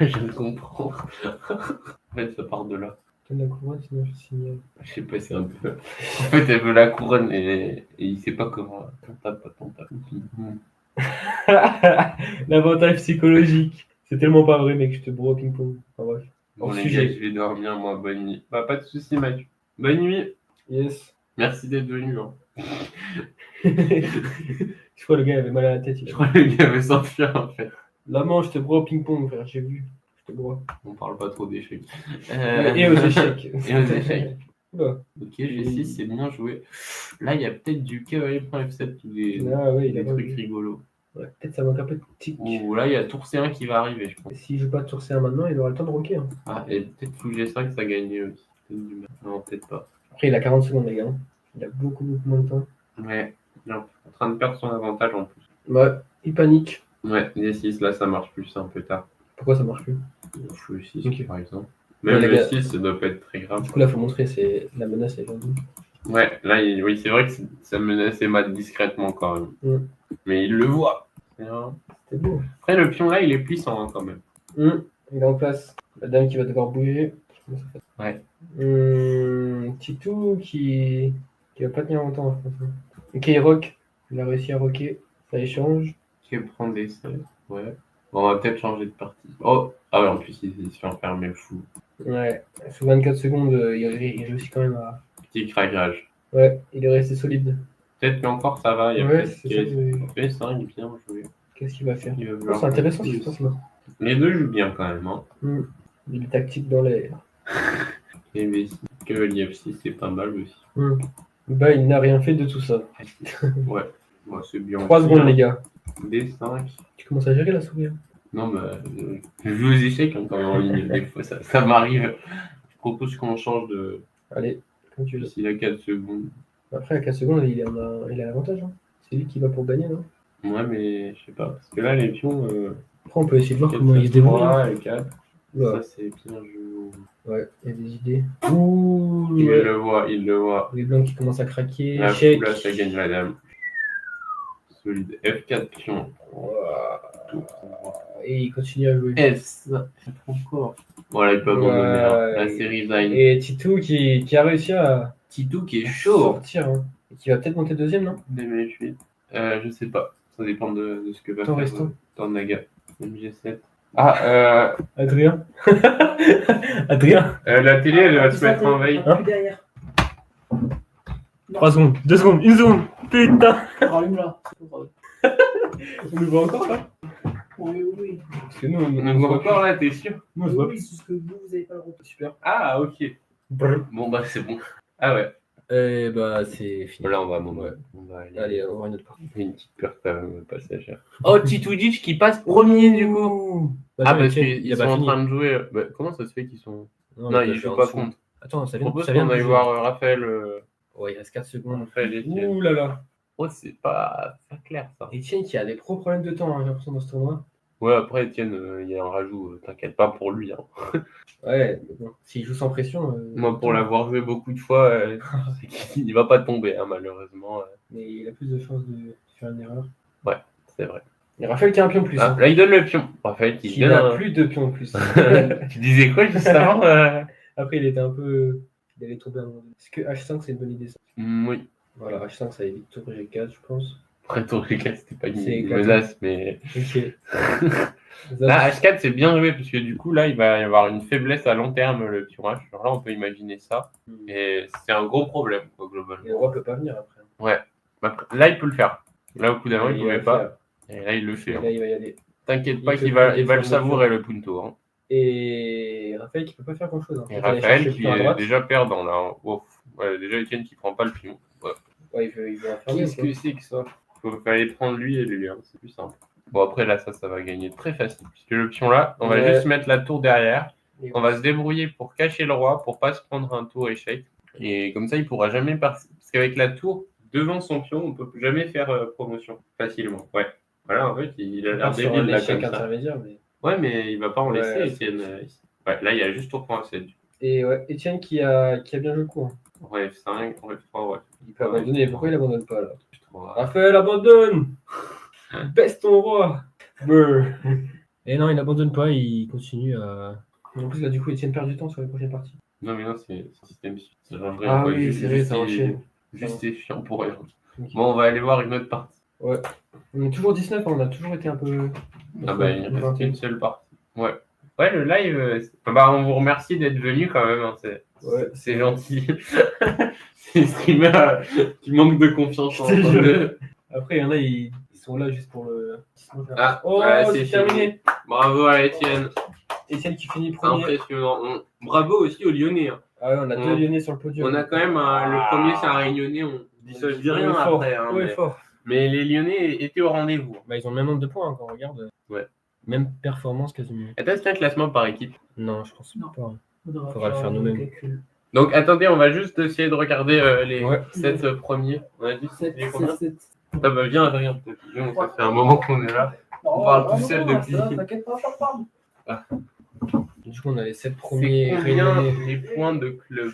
Je ne comprends. En fait, ça part de là. Donne la couronne, sinon je signale. Je sais pas, c'est un peu. En fait, elle veut la couronne et il sait pas comment. Pas ton tape. L'avantage psychologique. C'est tellement pas vrai, mec, je te broie au ping-pong. Enfin, bref. Bon, Hors les sujet. gars, je vais dormir, moi. Bonne nuit. Bah, pas de soucis, Mathieu. Bonne nuit. Yes. Merci d'être venu. Hein. Je crois que le gars avait mal à la tête. Je crois que le gars veut s'enfuir, en fait. La main, je te broie au ping-pong, frère, j'ai vu. Je te broie. On parle pas trop d'échecs. Et aux échecs. Et aux échecs. Oula. Ok, G6, c'est bien joué. Là, il y a peut-être du cavalier.f7 ou des, Ah ouais, il des a trucs vu. rigolos. Ouais, peut-être ça manque un peu de tic. Ou là, il y a tour C1 qui va arriver, je pense. S'il joue pas de tour C1 maintenant, il aura le temps de rocker. Hein. Ah, et peut-être fou G5, ça gagnait aussi. Peut-être du mal. Non, peut-être pas. Après, il a 40 secondes, les gars. Il a beaucoup moins de temps. Ouais, il est en train de perdre son avantage en plus. Ouais, il panique. Ouais, D6, là, ça marche plus, c'est un peu tard. Pourquoi ça marche plus? Fou 6, Ok. par exemple. Même Ouais, les le gars. 6, ça doit pas être très grave. Du coup, là, faut montrer, c'est la menace est vendue. Ouais, là, oui, c'est vrai que ça menaçait Matt discrètement quand même. Mm. Mais il le voit. Bien. C'est beau. Après, le pion là, il est puissant hein, quand même. Il est en place. La dame qui va devoir bouger. Comment ça fait? Ouais. Titou qui va pas tenir longtemps, je pense. Ok, il rock. Il a réussi à rocker. Ça échange. Qui prend des 16. Ouais. Bon, on va peut-être changer de partie. Oh! Ah ouais, en plus, il se fait enfermer le fou. Ouais. Sous 24 secondes, il réussit quand même à. Petit craquage. Ouais, il est resté solide. Peut-être qu'encore ça va. Il y a Ouais, peut-être c'est ça. PS5 bien joué. Qu'est-ce qu'il va faire? Il va Oh, vouloir c'est intéressant plus. ce qui se passe là. Les deux jouent bien quand même. Hein. Il est tactique dans l'air. Et B6. Cavalier F6, c'est pas mal aussi. Bah, il n'a rien fait de tout ça. Ouais. Bon, c'est bien. 3 secondes, les gars. D5. Tu commences à gérer la souris. Hein. Non, bah, je joue aux échecs hein, quand même en ligne. Des fois, ça m'arrive. Je propose qu'on change de. Allez, comme tu veux. S'il a 4 secondes. Après, à 4 secondes, il a l'avantage. Hein. C'est lui qui va pour gagner, non? Ouais, mais je sais pas. Parce que là, les pions. Après, on peut essayer de voir 4, comment il se débrouille. 3 et 4. Ouais. Ça, c'est bien joué. Ouais, il y a des idées. Ouh, Il ouais. le voit. Les blancs qui commencent à craquer. Là, Échec. là, ça gagne la dame. Solide. F4 pion. Et il continue à jouer. S. Encore. Voilà, il peut abandonner. Hein. La série resign. Et Titou qui a réussi à Titou qui est chaud. sortir. Hein. Et qui va peut-être monter deuxième, non? DMF8. Je sais pas. Ça dépend de ce que va Temps faire restant. Tornaga. MG7. Ah, Adrien. Adrien. la télé, elle va se mettre en veille. Hein? Derrière. 3 secondes, 2 secondes, 1 seconde. Putain. Rallume là. On nous voit encore là? Oui. Parce que nous, On nous voit encore là, t'es sûr? Nous, on se voit. Oui, c'est ce que vous avez pas le droit. Super. Ah, ok. Brr. Bon, bah, c'est bon. Ah ouais. Et bah, c'est fini. Là, on va aller. Allez, on va une autre partie. Une petite perte passagère. Oh, Titoudic qui passe premier du coup. Bah, Parce tiens, qu'ils il a sont pas en fini. train de jouer. Bah, comment ça se fait qu'ils sont. Non, ils jouent pas contre. Attends, ça Je vient, propose ça vient qu'on de aille jouer. voir Raphaël. Ouais, il reste 4 secondes. Raphaël Etienne. Ouh là là. Oh, c'est pas clair ça. Etienne qui a des gros problèmes de temps, hein, j'ai l'impression, dans ce tournoi. Ouais, après Etienne, il y a un rajout. T'inquiète pas pour lui. Hein. Ouais, mais bon, s'il joue sans pression. Moi, pour l'avoir joué beaucoup de fois, c'est qu'il va pas tomber, hein, malheureusement. Mais il a plus de chances de faire une erreur. C'est vrai. Et Raphaël qui a un pion de plus. Ah, Hein. là, il donne le pion. Raphaël qui Qui donne. a plus de pions de plus. Tu disais quoi juste avant Après, il était un peu. Il allait tomber à un moment donné. Est-ce que H5 c'est une bonne idée ça? Oui. Voilà, H5 ça évite tour G4, je pense. Après, tour G4, c'était pas C'est une éclatant. menace, mais. Ok. Là, H4, c'est bien joué, parce que du coup, là, il va y avoir une faiblesse à long terme, le pion H. Alors là, on peut imaginer ça. Et c'est un gros problème, quoi, Et globalement. le roi peut pas venir après. Là, il peut le faire. Là, au coup d'avant, il Et pouvait va pas. faire. Et là, il le fait. Et Hein. là, il va y aller. T'inquiète pas Il qu'il peut va, pas il va le faire savourer, le punto. Hein. Et Raphaël qui peut pas faire grand chose. Hein. Et Il va aller Raphaël chercher le qui pion à est droite. déjà perdant, là. Hein. Wow. Ouais, déjà, Etienne qui prend pas le pion. Ouais. Ouais, il veut enfermer. Qu'est-ce que c'est que ça? Faut aller prendre lui et lui, hein. C'est plus simple. Bon, après, là, ça va gagner très facile. Puisque le pion là, on va Ouais. juste mettre la tour derrière. On va se débrouiller pour cacher le roi, pour pas se prendre un tour échec. Et comme ça, il pourra jamais parce qu'avec la tour devant son pion, on peut jamais faire promotion facilement. Ouais. Voilà, en fait, il a l'air Sur un débile là échec comme ça. intermédiaire. Mais... Ouais, mais il va pas en Ouais, laisser, c'est Étienne. Ouais, là, il y a juste au point 7. Et ouais, Etienne qui a bien joué le coup. Hein. Ouais, F5, ouais, F3, ouais. Il peut abandonner. Pourquoi il abandonne pas là? F3. Raphaël, abandonne! Baisse ton roi! Brr. Et non, il n'abandonne pas, il continue à. En plus, là, du coup, Etienne perd du temps sur les prochaines parties. Non, mais non, c'est un système. Ça change Ah quoi. oui, c'est vrai, ça enchaîne. Juste c'est chiant pour rien. Ok. Bon, on va aller voir une autre partie. Ouais. On est toujours 19, on a toujours été un peu. Ah bah, il reste une seule partie. Ouais. Ouais, le live, bah, on vous remercie d'être venu quand même. Hein. C'est gentil. C'est les streamers qui manquent de confiance en eux. Après, il y en a, ils sont là juste pour le. Ah, oh, voilà, c'est terminé. Bravo à Étienne. Étienne qui finit premier. Impressionnant. Bravo aussi aux Lyonnais. Hein. Ah ouais, on a deux Lyonnais sur le podium. On a quand même le premier, c'est un Réunionnais. On dit ça, je dis rien fort, après. Hein, fort. Mais les Lyonnais étaient au rendez-vous. Bah, ils ont le même nombre de points hein, quand on regarde. Ouais. Même performance quasiment. Est-ce qu'il y a un classement par équipe? Non, je pense Non. pas. Il faudra le faire nous-mêmes. Donc attendez, on va juste essayer de regarder les Ouais. 7 premiers. On a dit 7. 7. Ah bah viens Adrien, peut-être. Ça fait un moment qu'on est là. On parle tout seul depuis. T'inquiète pas, parle. Du coup, on a les 7 C'est premiers combien Réunionnais. les points de club?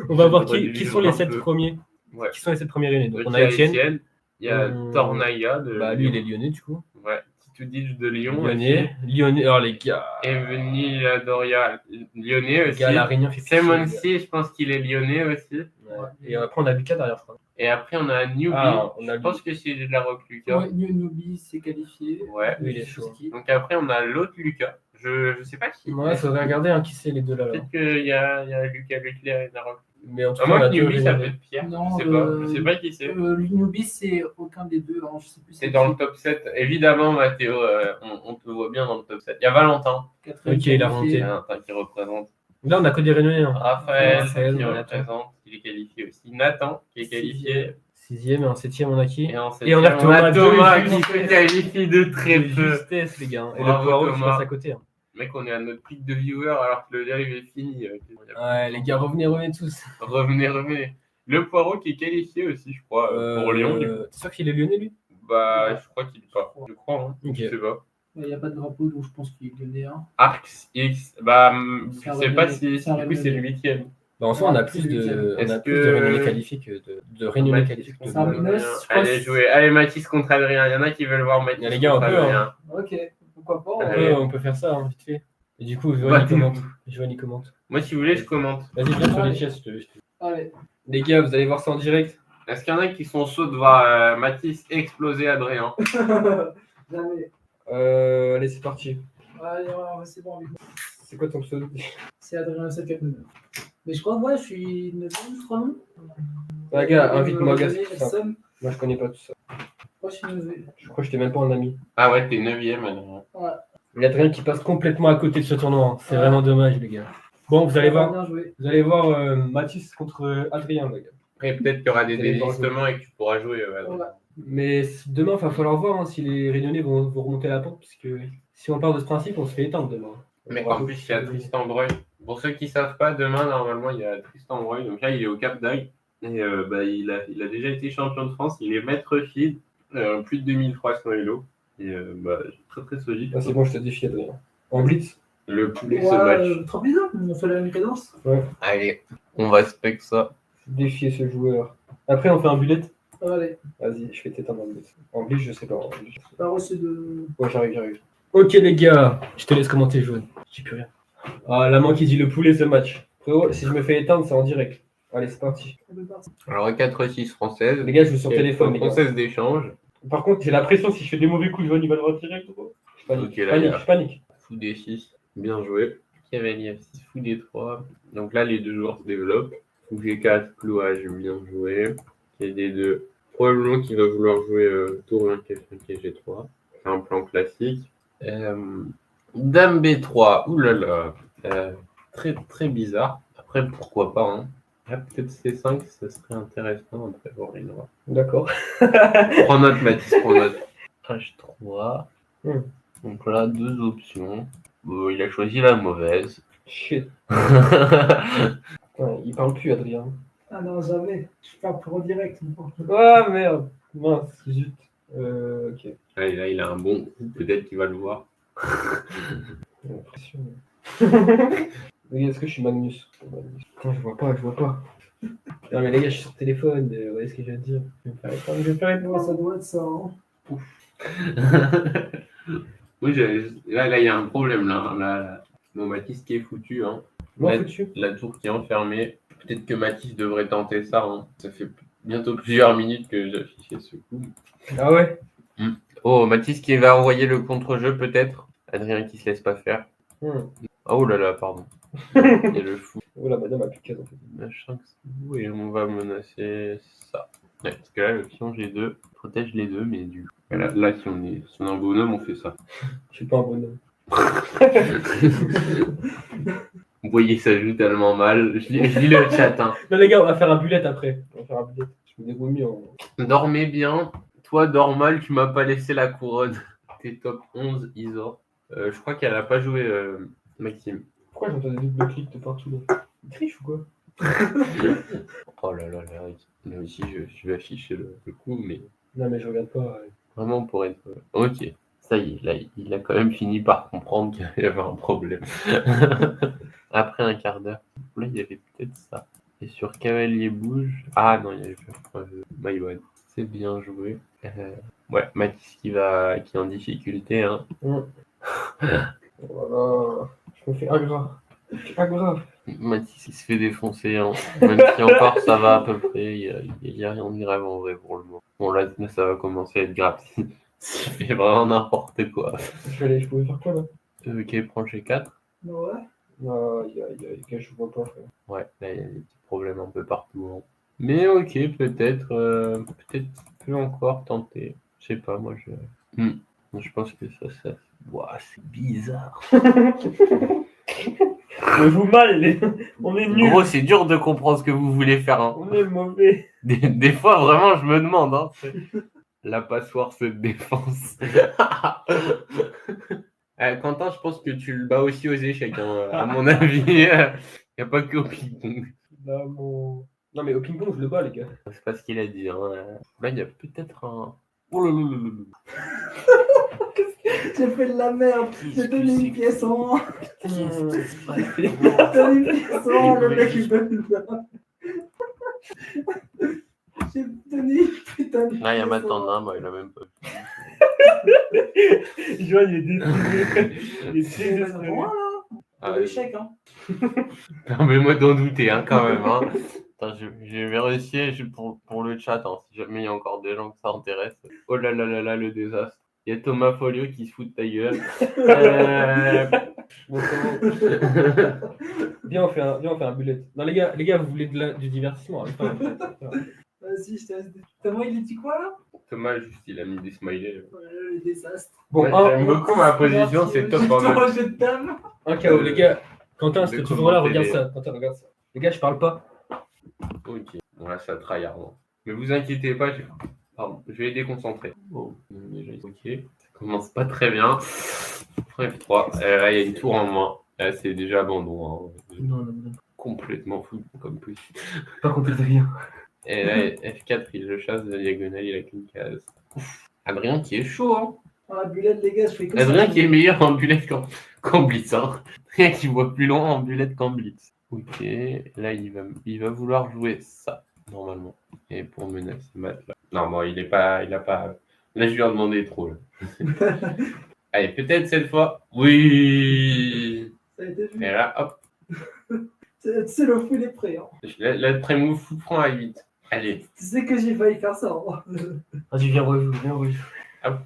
On va voir qui sont les 7 peu. premiers. Ouais. Qui sont les 7 premiers Réunionnais. Donc, Donc, on a Étienne. Il y a Tornaya de Bah, lui, il est Lyonnais du coup. Ouais. Titouditch de Lyon. Lyonnais. Alors, les gars. Eveny Doria, Lyonnais aussi. Les gars, la Réunion fait Simon C, je pense qu'il est Lyonnais aussi. Ouais. Et après, on a Lucas derrière, je crois. Et après, on a Newbie. Je pense que c'est de la rock Lucas. Ouais, Newbie s'est qualifié. Ouais. Oui, il est chaud. Donc après, on a l'autre Lucas. Je sais pas qui. Ouais, il faudrait regarder hein, qui c'est les deux là. Peut-être qu'il y a Lucas Leclerc et Naroc. Mais en tout À cas, on moins a que deux Newbie, ça peut Réunionnais. être Pierre. Non, Je sais pas qui c'est. Newbie, c'est aucun des deux. Alors, je sais plus. C'est dans le top 7. Évidemment, Mathéo, on te voit bien dans le top 7. Il y a Valentin. Ok, il a remonté. Valentin qui représente. Là, on a que des Réunionnais. Hein. Raphaël qui Nathan. représente. Il est qualifié aussi. Nathan qui est qualifié. 6e et en 7e, on a qui? Et en on a Thomas de qui se qualifie de très peu. Justesse, les gars. Et Bravo, le Poirot qui Thomas. passe à côté. Hein. Mec, on est à notre pic de viewers alors que le live est fini. Ouais, les gars, revenez tous. Revenez. Le Poirot qui est qualifié aussi, je crois, pour Lyon. T'es sûr qu'il est lyonnais, lui? Bah, je crois qu'il est pas. Je crois, hein. Ok. Je sais pas. Il n'y a pas de drapeau, donc je pense qu'il est lyonnais. Hein. Arx X, bah, je un sais pas Réunionnais. si C'est un du coup c'est le Réunionnais. 8e. Bah, en soi, on a C'est plus le de, Est-ce on a plus que- de Réunionnais qualifiés que de Réunionnais qualifiés que C'est un de Réunionnais. Je crois Allez, que- jouer. Allez, Mathis contre Adrien. Il y en a qui veulent voir Mathis. Les gars, on contre peut, Adrien. Ok, pourquoi pas. Allez. on peut faire ça, hein, vite fait. Et du coup, Bah, Giovanni commente. Moi, si vous voulez, je commente. Vas-y, viens sur les chaises. Allez. Les gars, vous allez voir ça en direct. Est-ce qu'il y en a qui sont chauds de voir Mathis exploser Adrien? Jamais. Allez, c'est parti. Allez, ouais, c'est bon. C'est quoi ton pseudo? C'est Adrien 749. Mais je crois que moi, je suis 9e, je crois, non? Ah, gars, invite-moi, gars. J'ai c'est simple. seum. Moi, je connais pas tout ça. Moi, je suis 9e. Je crois que je t'ai même pas un ami. Ah ouais, t'es 9e, Adrien. Ouais. Il y a rien qui passe complètement à côté de ce tournoi. Hein. C'est vraiment dommage, les gars. Bon, vous allez voir. Bien joué. Vous allez voir Mathis contre Adrien, les gars. Après, peut-être qu'il y aura des Vous allez voir désistements et que tu pourras jouer. Adrien. Ouais. Mais demain, il va falloir voir hein, si les Réunionnais vont remonter la pente. Parce que si on part de ce principe, on se fait éteindre demain. Mais en plus, il y a Tristan Breuil. Pour ceux qui ne savent pas, demain, normalement, il y a Tristan Breuil. Donc là, il est au Cap d'Agde. Et il a déjà été champion de France. Il est maître feed. Plus de 2300 élo. Et très très solide. Ah, c'est bon, je te défie, Adrien. En blitz. Le poulet ce match. Trop bizarre, on fait la même cadence. Allez, on va spec ça. Défier ce joueur. Après, on fait un bullet. Allez, Vas-y, je vais t'éteindre en blitz. En blitz, je sais pas. En blitz. pas reçu de. Ouais, j'arrive. Ok, les gars, je te laisse commenter, jaune. Je dis plus rien. Ah, la main qui dit le poulet ce match. Frérot, si je me fais éteindre, c'est en direct. Allez, c'est parti. On peut partir. Alors 4-6 française. Les gars, je joue sur téléphone, les gars. Française d'échange. Par contre, j'ai la pression si je fais des mauvais coups, Joanne, il va le voir direct, gros. Je panique, Ok, je là, panique, il y a- je panique. Fou des 6. Bien joué. Cavalier F6, fou des 3. Donc là, les deux joueurs se développent. Fou G4, clouage, bien joué. Et des deux. Probablement qu'il va vouloir jouer tour 1, F5 et G3. C'est un plan classique. Dame B3, oulala. Très très bizarre. Après, pourquoi pas. Hein. Ah, peut-être C5, ça serait intéressant après voir une noire. D'accord. Prends note, Mathis, prends note. H3. Hmm. Donc là, deux options. Il a choisi la mauvaise. Shit. Putain, il parle plus, Adrien. Ah non, jamais. Je parle pour en direct. Ah merde. Mince, zut. Ok. Là, il a un bon coup, peut-être qu'il va le voir. J'ai l'impression. Les gars, est-ce que je suis Magnus? Putain, je vois pas. Non mais les gars, je suis sur téléphone, vous voyez ce que je viens de dire. Je vais me faire Ouais, ça doit être ça. Hein. Oui, là, il y a un problème. Là. Bon, Mathis qui est foutu. Hein. Moi, la, foutu. la tour qui est enfermée. Peut-être que Mathis devrait tenter ça. Hein. Ça fait bientôt plusieurs minutes que j'ai affiché ce coup. Ah ouais? Oh, Mathis qui va envoyer le contre-jeu, peut-être. Adrien qui se laisse pas faire. Oh là là, pardon. Il y a le fou. Oh la madame a plus de case en fait. Machin que c'est vous et on va menacer ça. Ouais, parce que là, le pion G2 protège les deux, mais du coup, là si on est un bonhomme, on fait ça. Je suis pas un bonhomme. Vous voyez, ça joue tellement mal. Je lis le chat. Hein. Non les gars, on va faire un bullet après. On va faire un bullet. Je me débrouille mieux. Dormez bien. Toi, dors mal, tu m'as pas laissé la couronne. T'es top 11, Isor. Je crois qu'elle a pas joué, Maxime. Pourquoi j'entends des doubles clics de partout là? Il triche ou quoi? Oh là là, là aussi, je vais afficher le coup, mais Non mais je regarde pas. vraiment pour être... Ok, ça y est, là, il a quand même fini par comprendre qu'il y avait un problème. Après un quart d'heure, là, il y avait peut-être ça. Et sur Cavalier Bouge... Ah non, il y avait My bad. C'est bien joué. Ouais, Mathis qui est en difficulté. Hein. Voilà. Je me fais aggrave. Mathis il se fait défoncer. Hein. Même si encore ça va à peu près, il n'y a rien de grave en vrai pour le moment. Bon là ça va commencer à être grave. S'il fait vraiment n'importe quoi. Je pouvais faire quoi là? Ok, prends G4. Ouais. Gars, je vois pas. Frère. Ouais, là il y a des petits problèmes un peu partout. Hein. Mais ok, peut-être peut encore tenter. Je sais pas, moi je pense que ça. Ouah, c'est bizarre. On joue mal, on est nuls. Gros, c'est dur de comprendre ce que vous voulez faire. Hein. On est mauvais. Des fois, vraiment, je me demande. Hein, la passoire se défense. Quentin, je pense que tu le bats aussi aux échecs, hein, à mon avis. Il n'y a pas que au ping-pong. Non, mais au ping-pong, je le bats, les gars. C'est pas ce qu'il a dit. Hein. Là, il y a peut-être un. Oh là là là là. J'ai fait de la merde. J'ai donné une pièce en moins. J'ai donné une pièce en moins, le mec il donne ça. J'ai donné une putain de. Là, il y a Matanda, moi, il a même pas. Joanne, il est désespéré. Ah, l'échec, hein. Permets-moi d'en douter, hein, quand même. Hein. Attends, je vais vérifier pour le chat, hein, si jamais il y a encore des gens que ça intéresse. Oh là là là là, le désastre. Il y a Thomas Folio qui se fout de ta gueule. Bon, viens, on fait un bullet. Non, les gars, vous voulez du divertissement. Hein, Vas-y, je te laisse. Thomas, il dit quoi là? Thomas, juste, il a mis des smileys. Le désastre. Bon, j'aime beaucoup ma position, c'est top en mode. J'ai de dame. Un KO, les gars. Quentin, est-ce que tu vois là, regarde ça. Quentin, regarde ça. Les gars, je parle pas. Ok, bon là, ça tryhard. Hein. Mais vous inquiétez pas, pardon, je vais les déconcentrer. Bon, déjà, ok, ça commence pas très bien. F3, là, il y a une tour en moins. Là, c'est déjà abandon. Hein. Non. Complètement fou comme position. Pas compris rien. Et là, F4, il le chasse de la diagonale, il a qu'une case. Adrien qui est chaud, hein. Dans la bullette, les gars, je fais que ça. Adrien qui est meilleur en bullet qu'en blitz. Hein. Adrien qui voit plus loin en bullet qu'en blitz. Ok, là, il va vouloir jouer ça, normalement. Et pour menacer Matt, là. Non, bon, il a pas... Là, je lui ai demandé trop, là. Allez, peut-être cette fois. Oui. Ça a été vu. Et là, hop. C'est le fou, il est prêt. Hein. Là, très mou, fou prend à 8. Allez. Tu sais que j'ai failli faire ça. Hein. Vas-y, viens rejouer. Hop.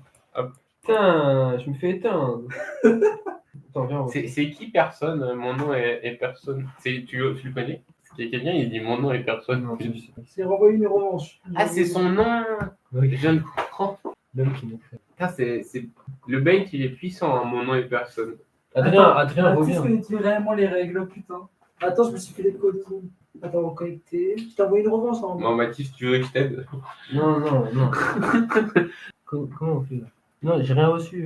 Putain, je me fais éteindre. Attends, viens rejouer. C'est qui personne? Mon nom est personne. Tu le connais? Il y a quelqu'un, il dit mon nom est personne. Non, je sais pas. C'est renvoyé une revanche. Ah, c'est son nom. Oui. Je viens de comprendre. L'homme qui nous fait. Ah, le bait, il est puissant. Hein. Mon nom est personne. Adrien, Attends, reviens. tu connais réellement les règles, putain. Attends, je me suis fait des codes. Attends, connecté. Je t'ai envoyé une revanche. Hein. Bon, Mathis, tu veux que je t'aide? Non. Comment on fait là? Non, j'ai rien reçu.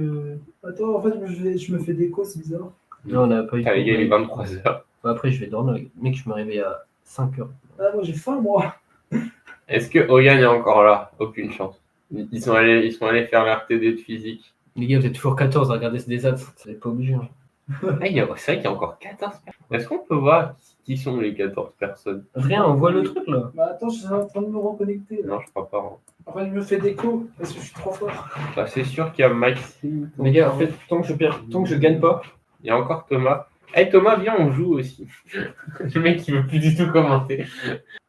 Attends, en fait, je me fais des codes, c'est bizarre. Non, on n'a pas eu. T'as gagné 23h. Après, je vais dormir. Mec, je me réveille à 5h. Ah, moi j'ai faim, moi. Est-ce que Hogan est encore là? Aucune chance. Ils sont allés faire leur TD de physique. Les gars, vous êtes toujours 14 à regarder des stats. Vous n'êtes pas obligé. Hein. Ah, c'est vrai qu'il y a encore 14 personnes. Est-ce qu'on peut voir qui sont les 14 personnes? Rien, on voit le truc là. Bah attends, je suis en train de me reconnecter. Là. Non, je crois pas. Hein. Après, je me fais d'écho parce que je suis trop fort. Bah, c'est sûr qu'il y a Maxime. Les gars, en fait, tant que je gagne pas. Il y a encore Thomas. Hey Thomas, viens, on joue aussi. Le mec, il veut plus du tout commenter.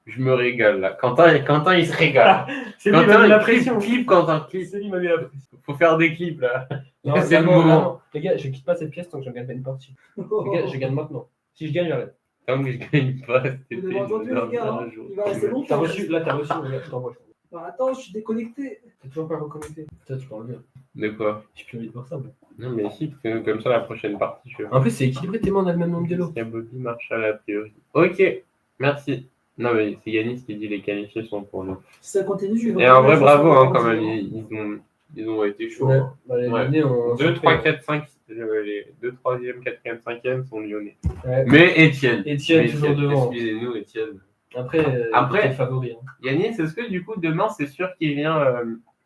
Je me régale là. Quentin il se régale. C'est lui qui m'a mis la pression. Clip, Quentin, clip. C'est lui qui m'a mis la pression. Faut faire des clips là. Non, c'est le vraiment, moment. vraiment. Les gars, je quitte pas cette pièce tant que je gagne pas une partie. Les gars, je gagne maintenant. Si je gagne, j'arrête. Tant que je gagne pas, c'était Vous avez entendu, les gars, hein, il va rester longtemps. T'as reçu, les gars, je t'envoie. Bah attends, je suis déconnecté. T'es toujours pas reconnecté. Toi, tu parles bien. De quoi? J'ai plus envie de voir ça, moi. Non, mais si, parce que comme ça, la prochaine partie, je En plus, c'est équilibré, tellement on a le même nombre d'élos. Il y a Bobby Marshall a priori. Ok, merci. Non, mais c'est Yanis qui dit les qualifiés sont pour nous. Si ça continue, je vais. Et en vrai, bravo hein, quand continuer. même. Ils ont été chauds. Ouais. Hein. Bah, les Ouais. Lyonnais, on. 2, 3, 4, 5. Les 2, 3e, 4e, 5e sont lyonnais. Ouais. Mais Étienne. Étienne, toujours devant. Excusez-nous, Étienne. Après, Après, il est favori. Hein. Yanis, est-ce que du coup, demain, c'est sûr qu'il vient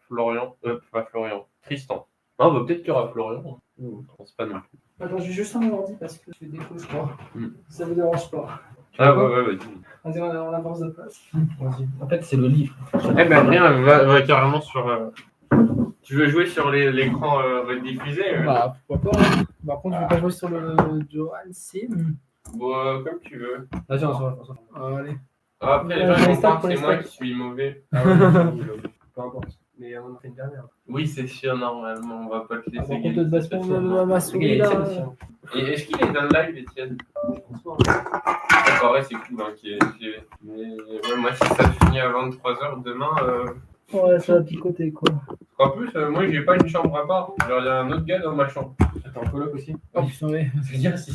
Florian pas Florian. Tristan. Non, bah, peut-être qu'il y aura Florian. Je pense pas non plus. Attends, j'ai juste un ordi parce que je fais défaut, je crois. Mm. Ça vous dérange pas. Ah ouais, vas-y. Vas-y, on avance de place. Vas-y. En fait, c'est le livre. Eh ben rien, va carrément sur. Tu veux jouer sur l'écran rediffusé Bah, pourquoi pas. Hein. Par contre, je vais pas jouer sur le Johan Sim. Bon, comme tu veux. Vas-y, on se voit. Allez. Après, les Ouais, gens les vont stats croire pour que les c'est moi stats. qui suis mauvais. Ah ouais, peu importe. Mais on en fait une dernière. Oui, c'est sûr, normalement, on va pas te laisser Par contre, gagner. de base, pour ma souris Les gars, là. Étienne aussi, hein. Et est-ce qu'il est dans le live, Étienne? D'accord, ouais, c'est cool. Hein, Mais ouais, moi, si ça finit à 23h demain. Ouais, ça va picoter quoi. En plus, moi, j'ai pas une chambre à part. Genre, il y a un autre gars dans ma chambre. Attends, en coloc aussi. Oh putain, ouais. C'est-à-dire, si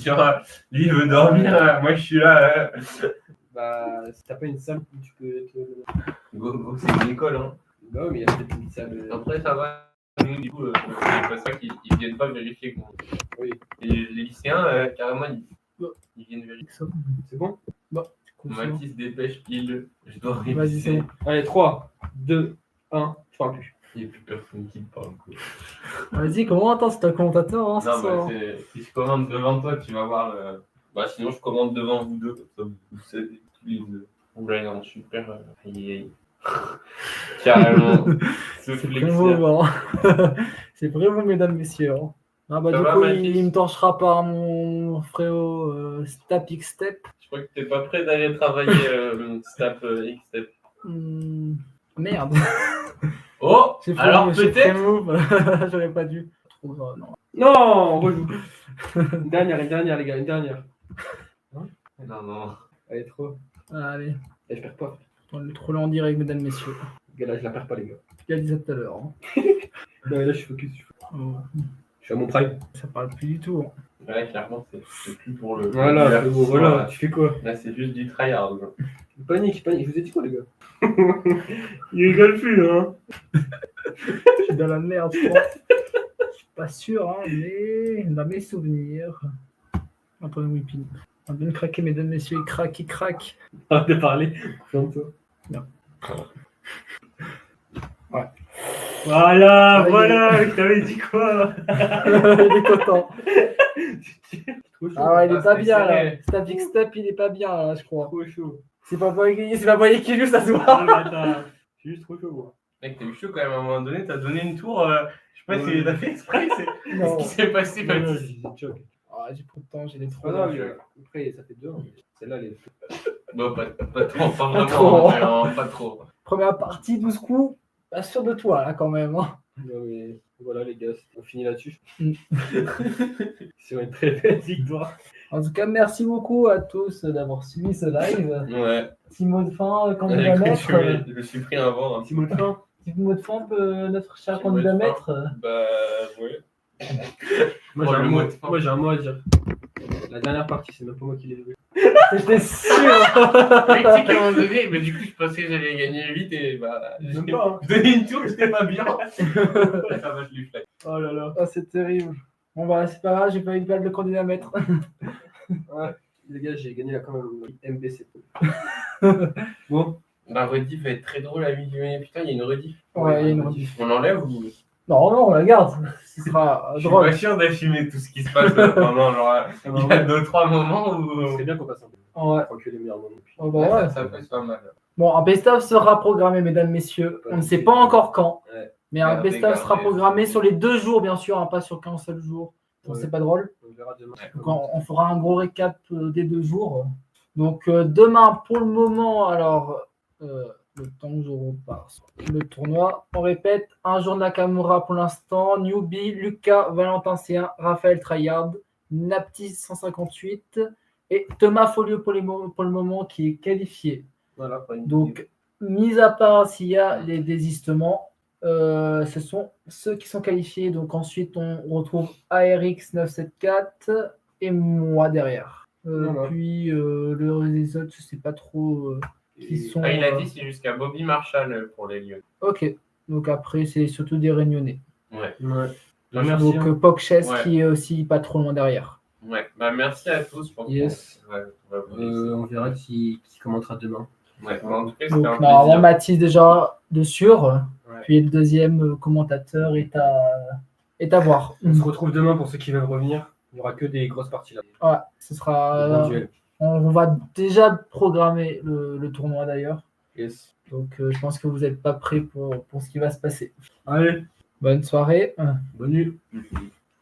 lui, il veut dormir, moi, je suis là. Bah, si t'as pas une salle où tu peux te. Go, c'est une école, hein. Bah oui, mais il y a peut-être une salle. Après, ça va. Nous, du coup, c'est pas ça qu'ils viennent pas vérifier. Quoi. Oui. Et les lycéens, carrément, ils viennent vérifier. C'est bon? Mathis, dépêche, pile. Je dois Vas-y, réviser. c'est bon. Allez, 3, 2, 1, je parle plus. Il n'y a plus personne qui te parle. Quoi. Vas-y, comment attends, c'est un commentateur hein, ce Non, soir. bah, si je commande devant toi, tu vas voir. Bah, sinon, je commande devant vous deux, comme ça, vous savez tous les deux. Oula, non, super. Aïe. Carrément. C'est Soufflé. vraiment, hein. C'est vraiment, mesdames, messieurs. hein. Ah bah Ça du va, coup, Mathis il me torchera par mon frérot Stap X Step. Je crois que t'es pas prêt d'aller travailler Stap X-Step. Merde. Oh, J'ai fait alors j'ai fait peut-être. move. J'aurais pas dû. Trop, non. Non, on rejoue. Une dernière, les gars, une dernière. Non. Allez, 3. Allez, Et je perds pas. on le troller en direct, mesdames, messieurs. Les gars, là, je la perds pas, les gars. Il a dit ça tout à l'heure. hein. Non, mais là, je suis focus. Oh, Je suis à mon prime. ça parle plus du tout. hein. Ouais, clairement, c'est plus pour le. Voilà, le c'est bon, divertissement, voilà. là. Tu fais quoi? Là, c'est juste du tryhard. Genre. Panique. Je vous ai dit quoi, les gars? Il rigole plus, hein. Je suis dans la merde, je crois. Je suis pas sûr, hein, mais dans mes souvenirs. Antoine Whipping. On a bien craqué, mesdames, messieurs. Il craque. Arrête de parler. Confiance-toi. Non. Ouais. Voilà, Ouais, voilà. Je t'avais dit quoi? Il est content. Trop chaud. Ah ouais, il est pas c'est bien serré. là. Stap X Step, il est pas bien là, je crois. Trop chaud. C'est pas Boyer qui joue, ça se voit. Ah, mais attends. Je suis juste trop chaud, moi. Mec, t'as eu chaud quand même à un moment donné, t'as donné une tour. Je sais pas Ouais. si t'as fait exprès. C'est Non. ce qui s'est passé, Non, non, Mathis. j'ai dit choc. Ah, j'ai pris le temps, j'ai des trop. Ah non, mais après, ça fait 2. Celle-là, elle est. Bon, pas trop, pas vraiment. trop. Vraiment, pas trop. Première partie, 12 coups. Pas sûr de toi là quand même. Hein. Non, mais voilà, les gars, on finit là-dessus. Mm. Sur une très belle victoire. En tout cas, merci beaucoup à tous d'avoir suivi ce live. Ouais. Petit mot de fin, candidat Écoute, maître. je me suis pris un vent. Petit mot de fin. Petit mot de fin, notre cher Petit mot candidat de fin. maître. Bah, ouais. Moi, Oh, j'ai le un mot mot. de fin. Moi, j'ai un mot à dire. La dernière partie, c'est même pas moi qui l'ai joué. J'étais sûr. Mec, tu sais qu'à un moment donné, mais du coup, je pensais que j'allais gagner vite et bah. Même pas, hein. Je donnais une tour, j'étais pas bien. Ça va, je lui flatte. Oh là là. Ah, c'est terrible. Bon, bah, c'est pas grave, j'ai pas eu de balle de candidat à mettre. Ouais, les gars, j'ai gagné là quand même MBC. Bon, La rediff va être très drôle à 8 juillet. Putain, il y a une rediff. Ouais, il y a une rediff. On enlève ou. Non, non, on la garde. Ce sera Je suis drôle. pas sûr d'assumer tout ce qui se passe pendant. Genre, il y a 2-3 moments où. c'est bien qu'on passe un peu. Ouais. Faut que les meilleurs moments. Oh, bah, ouais. Ça peut être pas mal. Bon, un best-of sera programmé, mesdames, messieurs. On ne sait pas encore quand. Ouais. Mais un Gardez, best-of sera gardez. programmé sur les 2 jours, bien sûr, hein, pas sur qu'un seul jour. Donc, Ouais. c'est pas drôle. On verra demain. Donc, on fera un gros récap des 2 jours. Donc, demain, pour le moment, alors, le temps que je repars sur le tournoi, on répète, un jour Nakamura pour l'instant, Newbie, Lucas, Valentin C1, Raphaël Tryhard, Naptis 158 et Thomas Folio pour le moment qui est qualifié. Voilà, pour une Donc, mis à part s'il y a les désistements, ce sont ceux qui sont qualifiés. Donc, ensuite, on retrouve ARX974 et moi derrière. Voilà. Puis, les autres, je sais pas trop qui sont. Ah, il a dit c'est jusqu'à Bobby Marshall pour les Lions. Ok. Donc, après, c'est surtout des Réunionnais. Ouais. Ouais. Bah, merci. Donc, Pokches Ouais. qui est aussi pas trop loin derrière. Ouais. Bah, merci à tous pour Yes. Ouais, on va vous laisser. On verra qui commentera demain. Ouais. Bah, en tout cas, Donc, c'était un normalement, plaisir. Mathis déjà de sûr. Ouais. Puis, le deuxième commentateur est à voir. On se retrouve demain pour ceux qui veulent revenir. Il n'y aura que des grosses parties là. Ouais, ce sera. Bon duel. On va déjà programmer le tournoi d'ailleurs. Yes. Donc je pense que vous n'êtes pas prêts pour ce qui va se passer. Allez, Bonne soirée. bonne nuit.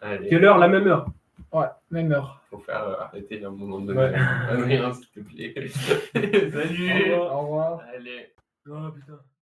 Allez. Quelle heure? La même heure. Ouais, même heure. Faut faire arrêter à un moment donné. Ouais. Adrien, s'il te plaît. Salut. Au revoir. Au revoir. Allez. Oh putain.